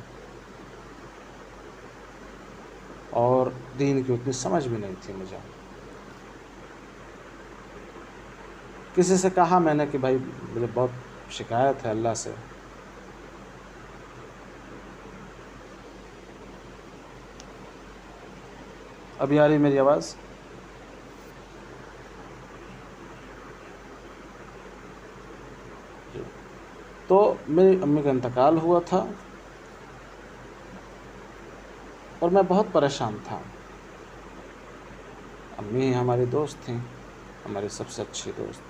اور دین کی اتنی سمجھ بھی نہیں تھی مجھے. کسی سے کہا میں نے کہ بھائی مجھے بہت شکایت ہے اللہ سے. ابھی آ رہی میری آواز؟ تو میری امی کا انتقال ہوا تھا اور میں بہت پریشان تھا. امی ہماری دوست تھیں، ہماری سب سے اچھی دوست،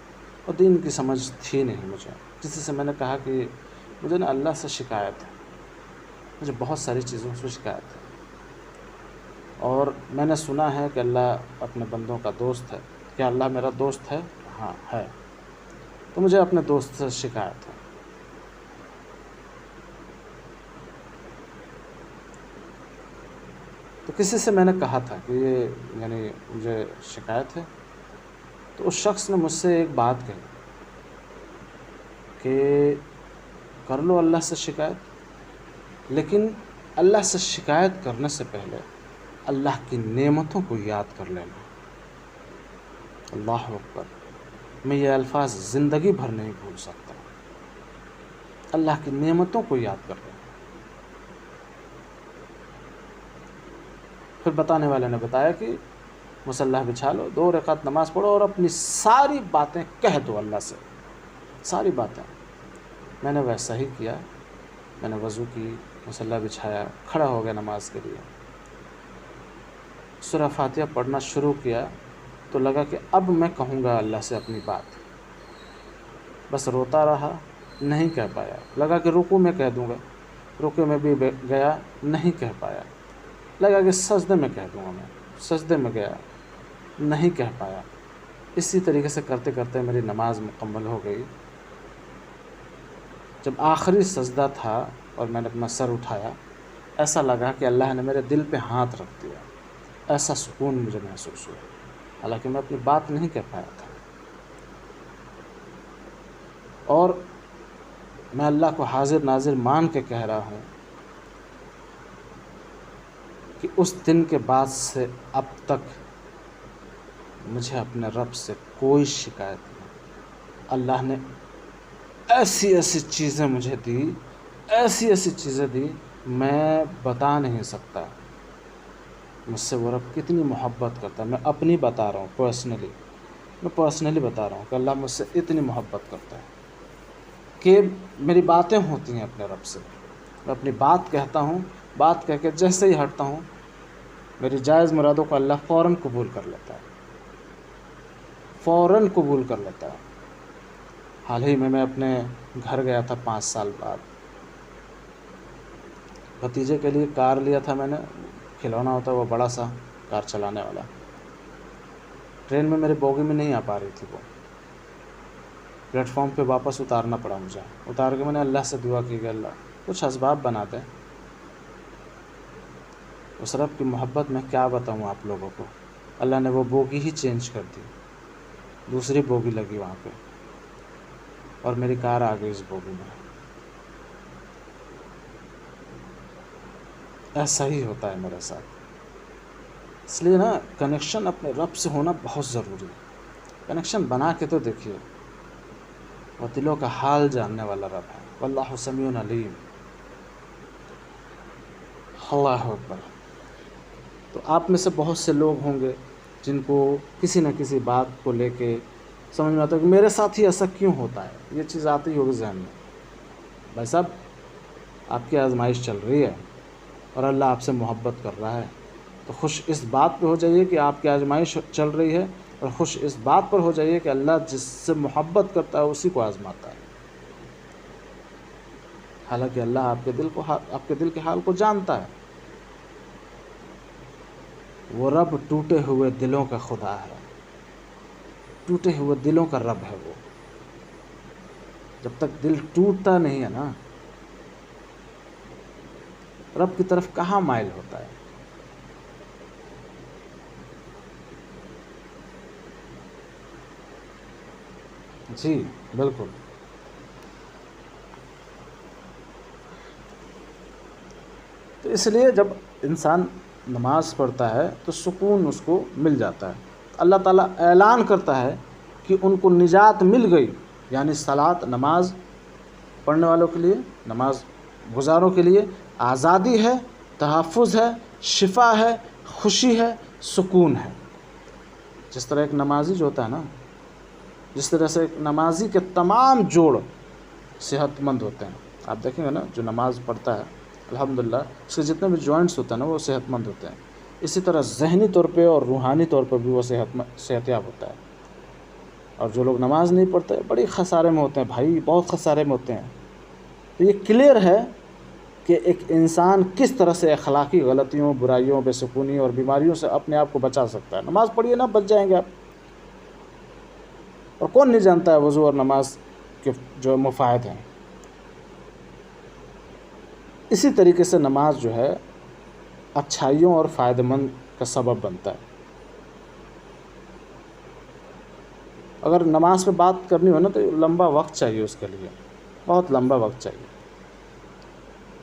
اور دین کی سمجھ تھی نہیں مجھے. کسی سے میں نے کہا کہ مجھے نا اللہ سے شکایت ہے، مجھے بہت ساری چیزوں سے شکایت ہے، اور میں نے سنا ہے کہ اللہ اپنے بندوں کا دوست ہے. کیا اللہ میرا دوست ہے؟ ہاں ہے. تو مجھے اپنے دوست سے شکایت ہے. تو کسی سے میں نے کہا تھا کہ یہ یعنی مجھے شکایت ہے. تو اس شخص نے مجھ سے ایک بات کہی کہ کر لو اللہ سے شکایت، لیکن اللہ سے شکایت کرنے سے پہلے اللہ کی نعمتوں کو یاد کر لینا. اللہ اکبر! میں یہ الفاظ زندگی بھر نہیں بھول سکتا. اللہ کی نعمتوں کو یاد کر لینا. پھر بتانے والے نے بتایا کہ مصلی بچھا لو، 2 رکعت نماز پڑھو اور اپنی ساری باتیں کہہ دو اللہ سے، ساری باتیں. میں نے ویسا ہی کیا. میں نے وضو کی، مصلی بچھایا، کھڑا ہو گیا نماز کے لیے. سورہ فاتحہ پڑھنا شروع کیا تو لگا کہ اب میں کہوں گا اللہ سے اپنی بات. بس روتا رہا، نہیں کہہ پایا. لگا کہ رکوع میں کہہ دوں گا، رکوع میں بھی گیا، نہیں کہہ پایا. لگا کہ سجدے میں کہہ دوں گا، میں سجدے میں گیا، نہیں کہہ پایا. اسی طریقے سے کرتے کرتے میری نماز مکمل ہو گئی. جب آخری سجدہ تھا اور میں نے اپنا سر اٹھایا، ایسا لگا کہ اللہ نے میرے دل پہ ہاتھ رکھ دیا. ایسا سکون مجھے محسوس ہوا، حالانکہ میں اپنی بات نہیں کہہ پایا تھا. اور میں اللہ کو حاضر ناظر مان کے کہہ رہا ہوں کہ اس دن کے بعد سے اب تک مجھے اپنے رب سے کوئی شکایت نہیں. اللہ نے ایسی ایسی چیزیں مجھے دی، ایسی ایسی چیزیں دی، میں بتا نہیں سکتا مجھ سے وہ رب کتنی محبت کرتا ہے. میں اپنی بتا رہا ہوں، میں پرسنلی بتا رہا ہوں کہ اللہ مجھ سے اتنی محبت کرتا ہے کہ میری باتیں ہوتی ہیں اپنے رب سے. میں اپنی بات کہتا ہوں، بات کہہ کے جیسے ہی ہٹتا ہوں میری جائز مرادوں کو اللہ فوراً قبول کر لیتا ہے، فوراً قبول کر لیتا ہے۔ حال ہی میں اپنے گھر گیا تھا 5 سال بعد، بھتیجے کے لیے کار لیا تھا میں نے، کھلونا ہوتا ہے وہ بڑا سا کار چلانے والا۔ ٹرین میں میرے بوگی میں نہیں آ پا رہی تھی وہ، پلیٹ فارم پہ واپس اتارنا پڑا مجھے۔ اتار کے میں نے اللہ سے دعا کی کہ اللہ کچھ اسباب بنا دیں۔ اس رب کی محبت میں کیا بتاؤں آپ لوگوں کو، اللہ نے وہ بوگی ہی چینج کر دی، دوسری بوگی لگی وہاں پہ، اور میری کار آ گئی اس بوگی میں۔ ایسا ہی ہوتا ہے میرے ساتھ۔ اس لیے نا کنیکشن اپنے رب سے ہونا بہت ضروری ہے۔ کنیکشن بنا کے تو دیکھیے، وہ دلوں کا حال جاننے والا رب ہے۔ واللہ سمیع علیم۔ اللہ اکبر۔ تو آپ میں سے بہت سے لوگ ہوں گے جن کو کسی نہ کسی بات کو لے کے سمجھ میں آتا ہے کہ میرے ساتھ ہی ایسا کیوں ہوتا ہے، یہ چیز آتی ہوگی ذہن میں۔ بھائی صاحب، آپ کی آزمائش چل رہی ہے اور اللہ آپ سے محبت کر رہا ہے، تو خوش اس بات پہ ہو جائیے کہ آپ کی آزمائش چل رہی ہے، اور خوش اس بات پر ہو جائیے کہ اللہ جس سے محبت کرتا ہے اسی کو آزماتا ہے۔ حالانکہ اللہ آپ کے دل کے حال کو جانتا ہے۔ وہ رب ٹوٹے ہوئے دلوں کا خدا ہے، ٹوٹے ہوئے دلوں کا رب ہے وہ۔ جب تک دل ٹوٹتا نہیں ہے نا، رب کی طرف کہاں مائل ہوتا ہے۔ جی بالکل۔ تو اس لیے جب انسان نماز پڑھتا ہے تو سکون اس کو مل جاتا ہے۔ اللہ تعالیٰ اعلان کرتا ہے کہ ان کو نجات مل گئی، یعنی صلاۃ، نماز پڑھنے والوں کے لیے، نماز گزاروں کے لیے آزادی ہے، تحفظ ہے، شفا ہے، خوشی ہے، سکون ہے۔ جس طرح ایک نمازی جو ہوتا ہے نا، جس طرح سے ایک نمازی کے تمام جوڑ صحت مند ہوتے ہیں۔ آپ دیکھیں گے نا، جو نماز پڑھتا ہے الحمدللہ اس کے جتنے بھی جوائنٹس ہوتے ہیں نا وہ صحت مند ہوتے ہیں۔ اسی طرح ذہنی طور پہ اور روحانی طور پر بھی وہ صحت یاب ہوتا ہے۔ اور جو لوگ نماز نہیں پڑھتے بڑی خسارے میں ہوتے ہیں بھائی، بہت خسارے میں ہوتے ہیں۔ تو یہ کلیئر ہے کہ ایک انسان کس طرح سے اخلاقی غلطیوں، برائیوں، بے سکونی اور بیماریوں سے اپنے آپ کو بچا سکتا ہے۔ نماز پڑھیے نا، بچ جائیں گے آپ۔ اور کون نہیں جانتا ہے وضو اور نماز کے جو مفائد ہیں۔ اسی طریقے سے نماز جو ہے اچھائیوں اور فائدہ مند کا سبب بنتا ہے۔ اگر نماز پہ بات کرنی ہو نا تو لمبا وقت چاہیے اس کے لیے، بہت لمبا وقت چاہیے۔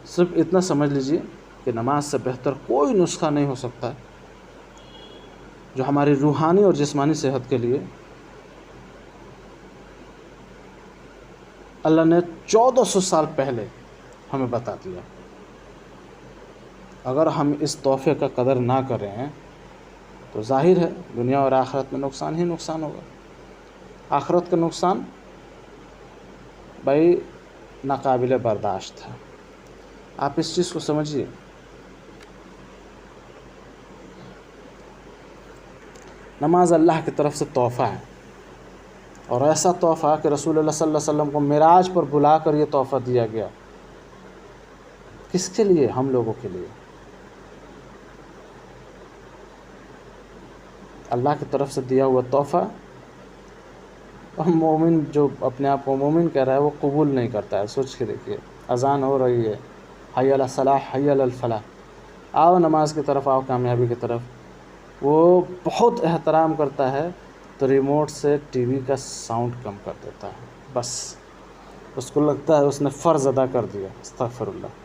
صرف اتنا سمجھ لیجئے کہ نماز سے بہتر کوئی نسخہ نہیں ہو سکتا جو ہماری روحانی اور جسمانی صحت کے لیے اللہ نے 1400 سال پہلے ہمیں بتا دیا۔ اگر ہم اس تحفے کا قدر نہ کریں تو ظاہر ہے دنیا اور آخرت میں نقصان ہی نقصان ہوگا۔ آخرت کا نقصان بھائی ناقابل برداشت ہے۔ آپ اس چیز کو سمجھیے۔ نماز اللہ کی طرف سے تحفہ ہے، اور ایسا تحفہ کہ رسول اللہ صلی اللہ علیہ وسلم کو معراج پر بلا کر یہ تحفہ دیا گیا۔ کس کے لیے؟ ہم لوگوں کے لیے۔ اللہ کی طرف سے دیا ہوا تحفہ، مومن جو اپنے آپ کو مومن کہہ رہا ہے وہ قبول نہیں کرتا ہے۔ سوچ کے دیکھیے، اذان ہو رہی ہے، حی علی الصلاح، حی علی الفلاح، آؤ نماز کی طرف، آؤ کامیابی کی طرف۔ وہ بہت احترام کرتا ہے تو ریموٹ سے ٹی وی کا ساؤنڈ کم کر دیتا ہے، بس اس کو لگتا ہے اس نے فرض ادا کر دیا۔ استغفر اللہ۔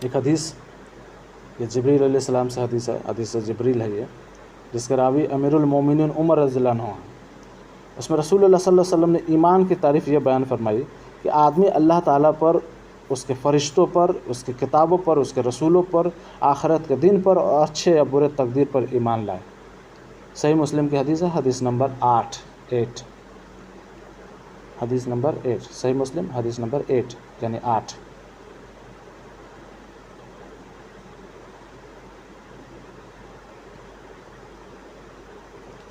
ایک حدیث، یہ جبریل علیہ السلام سے حدیث ہے، حدیث جبریل ہے یہ، جس کے راوی امیر المومنین عمر رضی اللہ عنہ ہیں۔ اس میں رسول اللہ صلی اللہ علیہ وسلم نے ایمان کی تعریف یہ بیان فرمائی کہ آدمی اللہ تعالیٰ پر، اس کے فرشتوں پر، اس کی کتابوں پر، اس کے رسولوں پر، آخرت کے دن پر اور اچھے یا برے تقدیر پر ایمان لائے۔ صحیح مسلم کی حدیث ہے، حدیث نمبر 8، حدیث نمبر 8، صحیح مسلم حدیث نمبر 8 یعنی 8۔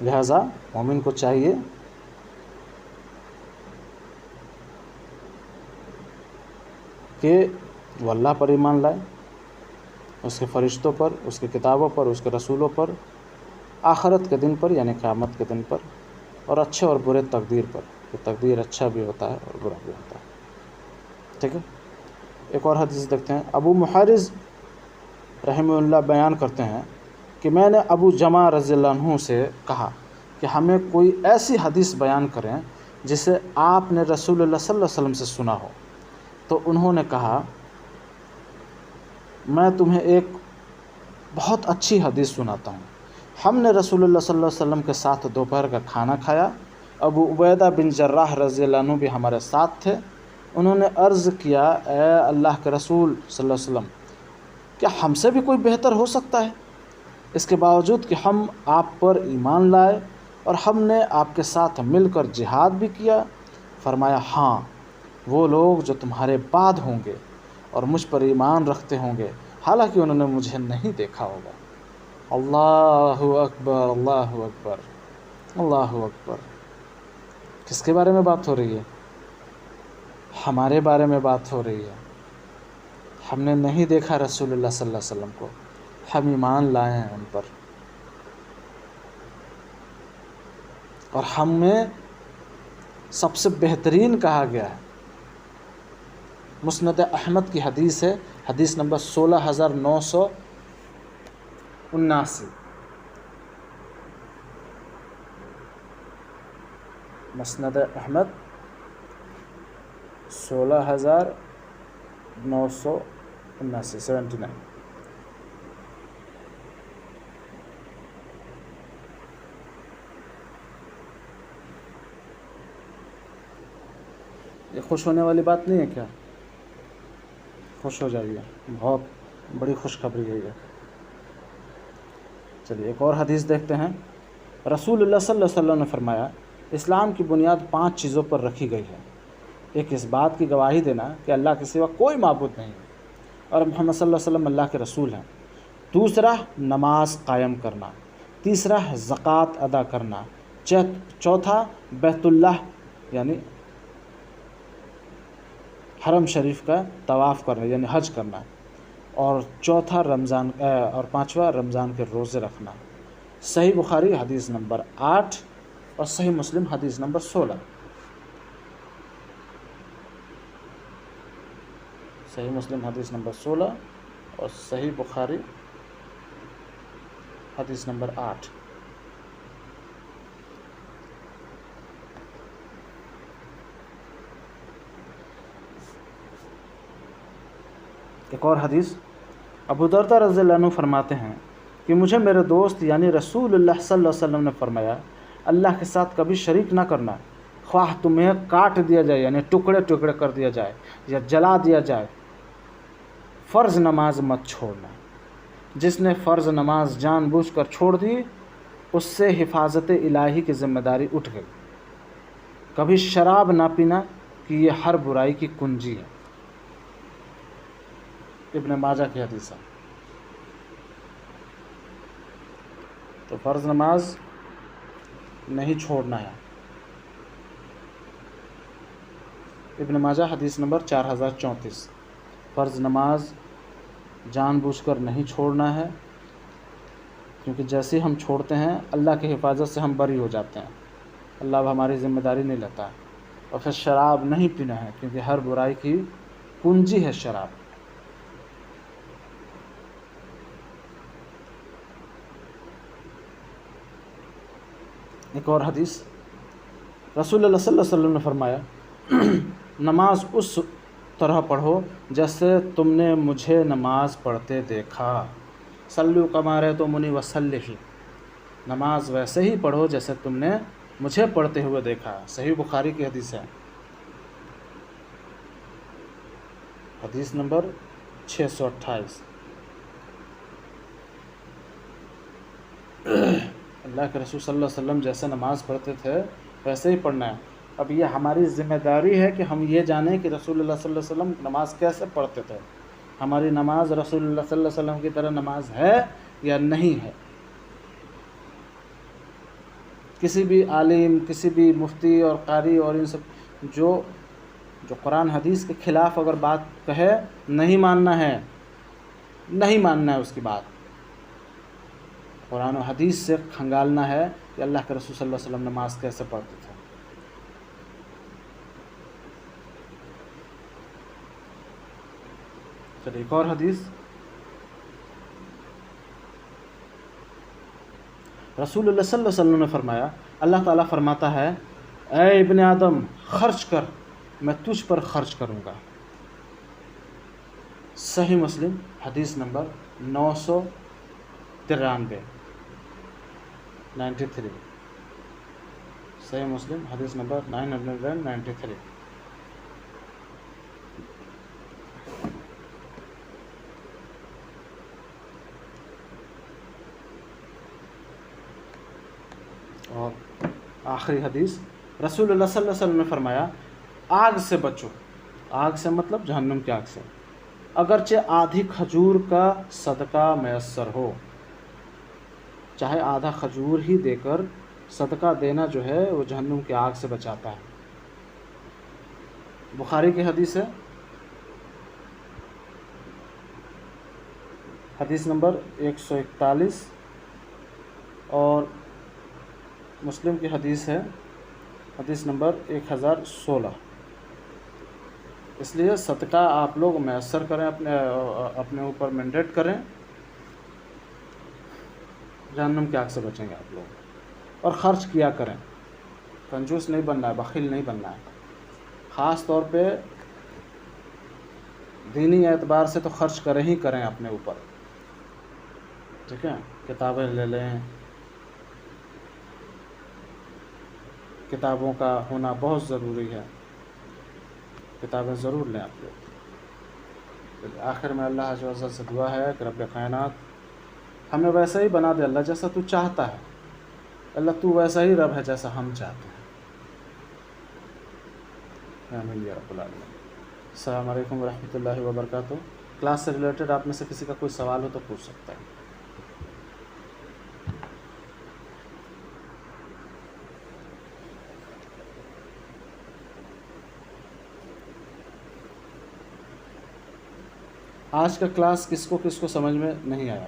لہذا مومن کو چاہیے کہ وہ اللہ پر ایمان لائے، اس کے فرشتوں پر، اس کی کتابوں پر، اس کے رسولوں پر، آخرت کے دن پر یعنی قیامت کے دن پر، اور اچھے اور برے تقدیر پر، کہ تقدیر اچھا بھی ہوتا ہے اور برا بھی ہوتا ہے۔ ٹھیک ہے، ایک اور حدیث دیکھتے ہیں۔ ابو محرز رحمہ اللہ بیان کرتے ہیں کہ میں نے ابو جمع رضی اللہ عنہ سے کہا کہ ہمیں کوئی ایسی حدیث بیان کریں جسے آپ نے رسول اللہ صلی اللہ علیہ وسلم سے سنا ہو، تو انہوں نے کہا میں تمہیں ایک بہت اچھی حدیث سناتا ہوں۔ ہم نے رسول اللہ صلی اللہ علیہ وسلم کے ساتھ دوپہر کا کھانا کھایا، ابو عبیدہ بن جراح رضی اللہ عنہ بھی ہمارے ساتھ تھے۔ انہوں نے عرض کیا اے اللہ کے رسول صلی اللہ علیہ وسلم، کیا ہم سے بھی کوئی بہتر ہو سکتا ہے؟ اس کے باوجود کہ ہم آپ پر ایمان لائے اور ہم نے آپ کے ساتھ مل کر جہاد بھی کیا۔ فرمایا ہاں، وہ لوگ جو تمہارے بعد ہوں گے اور مجھ پر ایمان رکھتے ہوں گے، حالانکہ انہوں نے مجھے نہیں دیکھا ہوگا۔ اللہ اکبر، اللہ اکبر، اللہ اکبر۔ کس کے بارے میں بات ہو رہی ہے؟ ہمارے بارے میں بات ہو رہی ہے۔ ہم نے نہیں دیکھا رسول اللہ صلی اللہ علیہ وسلم کو، ہم ایمان لائے ہیں ان پر، اور ہم میں سب سے بہترین کہا گیا ہے۔ مسند احمد کی حدیث ہے، حدیث نمبر 16979۔ مسند احمد 16979 یہ خوش ہونے والی بات نہیں ہے کیا؟ خوش ہو جائیے، بہت بڑی خوشخبری ہے یہ۔ چلیے ایک اور حدیث دیکھتے ہیں۔ رسول اللہ صلی اللہ علیہ وسلم نے فرمایا اسلام کی بنیاد 5 چیزوں پر رکھی گئی ہے۔ ایک، اس بات کی گواہی دینا کہ اللہ کے سوا کوئی معبود نہیں ہے اور محمد صلی اللہ علیہ وسلم اللہ کے رسول ہیں۔ دوسرا، نماز قائم کرنا۔ تیسرا، زکوٰۃ ادا کرنا۔ چوتھا، بیت اللہ یعنی حرم شریف کا طواف کرنا یعنی حج کرنا، اور پانچواں رمضان کے روزے رکھنا۔ صحیح بخاری حدیث نمبر 8 اور صحیح مسلم حدیث نمبر 16۔ صحیح مسلم حدیث نمبر 16 اور صحیح بخاری حدیث نمبر 8۔ ایک اور حدیث، ابو درداء رضی اللہ عنہ فرماتے ہیں کہ مجھے میرے دوست یعنی رسول اللہ صلی اللہ علیہ وسلم نے فرمایا اللہ کے ساتھ کبھی شریک نہ کرنا، خواہ تمہیں کاٹ دیا جائے یعنی ٹکڑے ٹکڑے کر دیا جائے یا جلا دیا جائے، فرض نماز مت چھوڑنا۔ جس نے فرض نماز جان بوجھ کر چھوڑ دی اس سے حفاظت الہی کی ذمہ داری اٹھ گئی۔ کبھی شراب نہ پینا کہ یہ ہر برائی کی کنجی ہے۔ ابن ماجہ کی حدیث ہے۔ تو فرض نماز نہیں چھوڑنا ہے۔ ابن ماجہ حدیث نمبر 4034۔ فرض نماز جان بوجھ کر نہیں چھوڑنا ہے، کیونکہ جیسے ہم چھوڑتے ہیں اللہ کی حفاظت سے ہم بری ہو جاتے ہیں، اللہ اب ہماری ذمہ داری نہیں لیتا ہے۔ اور پھر شراب نہیں پینا ہے کیونکہ ہر برائی کی کنجی ہے شراب۔ ایک اور حدیث، رسول اللہ صلی اللہ علیہ وسلم نے فرمایا نماز اس طرح پڑھو جیسے تم نے مجھے نماز پڑھتے دیکھا، صلو کما رأیتمونی وصلی، نماز ویسے ہی پڑھو جیسے تم نے مجھے پڑھتے ہوئے دیکھا۔ صحیح بخاری کی حدیث ہے، حدیث نمبر 628۔ اللہ کے رسول صلی اللہ علیہ وسلم جیسے نماز پڑھتے تھے ویسے ہی پڑھنا ہے۔ اب یہ ہماری ذمہ داری ہے کہ ہم یہ جانیں کہ رسول اللہ صلی اللہ علیہ وسلم نماز کیسے پڑھتے تھے، ہماری نماز رسول اللہ صلی اللہ علیہ وسلم کی طرح نماز ہے یا نہیں ہے۔ کسی بھی عالم، کسی بھی مفتی اور قاری اور ان سب جو قرآن حدیث کے خلاف اگر بات کہے، نہیں ماننا ہے، نہیں ماننا ہے اس کی بات. قرآن و حدیث سے کھنگالنا ہے کہ اللہ کے رسول صلی اللہ علیہ وسلم نماز کیسے پڑھتے تھے. چلیے ایک اور حدیث. رسول اللہ صلی اللہ علیہ وسلم نے فرمایا، اللہ تعالیٰ فرماتا ہے، اے ابن آدم خرچ کر، میں تجھ پر خرچ کروں گا. صحیح مسلم حدیث نمبر 993. صحیح مسلم حدیث نمبر 993. اور آخری حدیث، رسول اللہ صلی اللہ علیہ وسلم نے فرمایا، آگ سے بچو. آگ سے مطلب جہنم کی آگ سے. اگرچہ آدھی کھجور کا صدقہ میسر ہو، چاہے آدھا کھجور ہی دے کر صدقہ دینا جو ہے وہ جہنم کی آگ سے بچاتا ہے. بخاری کی حدیث ہے، حدیث نمبر 141، اور مسلم کی حدیث ہے حدیث نمبر 1016. اس لیے صدقہ آپ لوگ میسر کریں، اپنے اوپر مینڈیٹ کریں، جہنم کی آگ سے بچیں گے آپ لوگ. اور خرچ کیا کریں، کنجوس نہیں بننا ہے، بخیل نہیں بننا ہے. خاص طور پہ دینی اعتبار سے تو خرچ کریں ہی کریں اپنے اوپر. ٹھیک ہے، کتابیں لے لیں، کتابوں کا ہونا بہت ضروری ہے، کتابیں ضرور لیں آپ لوگ. آخر میں اللہ عز و جل سے دعا ہے کہ رب کائنات ہمیں ویسا ہی بنا دے اللہ جیسا تو چاہتا ہے. اللہ تو ویسا ہی رب ہے جیسا ہم چاہتے ہیں. آمین یا رب العالمین. السلام علیکم ورحمۃ اللہ وبرکاتہ. کلاس سے ریلیٹڈ آپ میں سے کسی کا کوئی سوال ہو تو پوچھ سکتا ہے. آج کا کلاس کس کو سمجھ میں نہیں آیا؟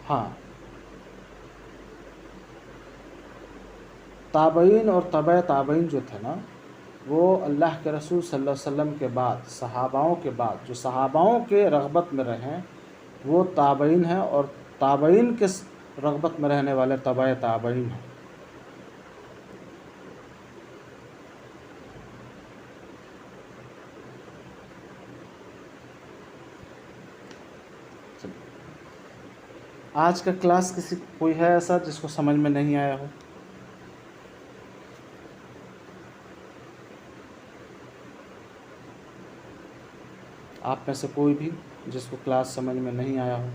ہاں، تابعین اور تبع تابعین جو تھے نا، وہ اللہ کے رسول صلی اللہ علیہ وسلم کے بعد، صحاباؤں کے بعد جو صحاباؤں کے رغبت میں رہیں وہ تابعین ہیں، اور تابعین کے رغبت میں رہنے والے تبع تابعین ہیں. آج کا کلاس کوئی ہے ایسا جس کو سمجھ میں نہیں آیا ہو؟ آپ میں سے کوئی بھی جس کو کلاس سمجھ میں نہیں آیا ہو؟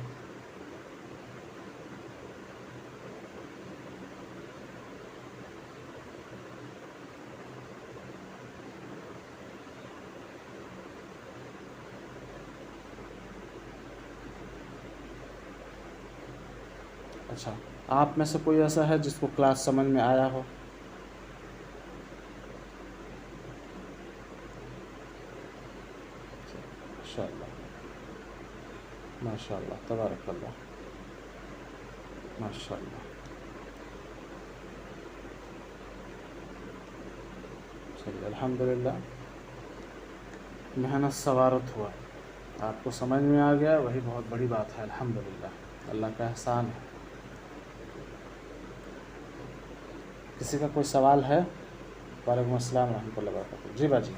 اچھا، آپ میں سے کوئی ایسا ہے جس کو کلاس سمجھ میں آیا ہو؟ ماشاء اللہ تبارک اللہ، ماشاء اللہ. چلیے الحمدللہ، محنت سوارت ہوا، آپ کو سمجھ میں آ گیا، وہی بہت بڑی بات ہے. الحمدللہ، اللہ کا احسان ہے. کسی کا کوئی سوال ہے؟ وعلیکم السلام ورحمۃ اللہ وبرکاتہ. جی باجی.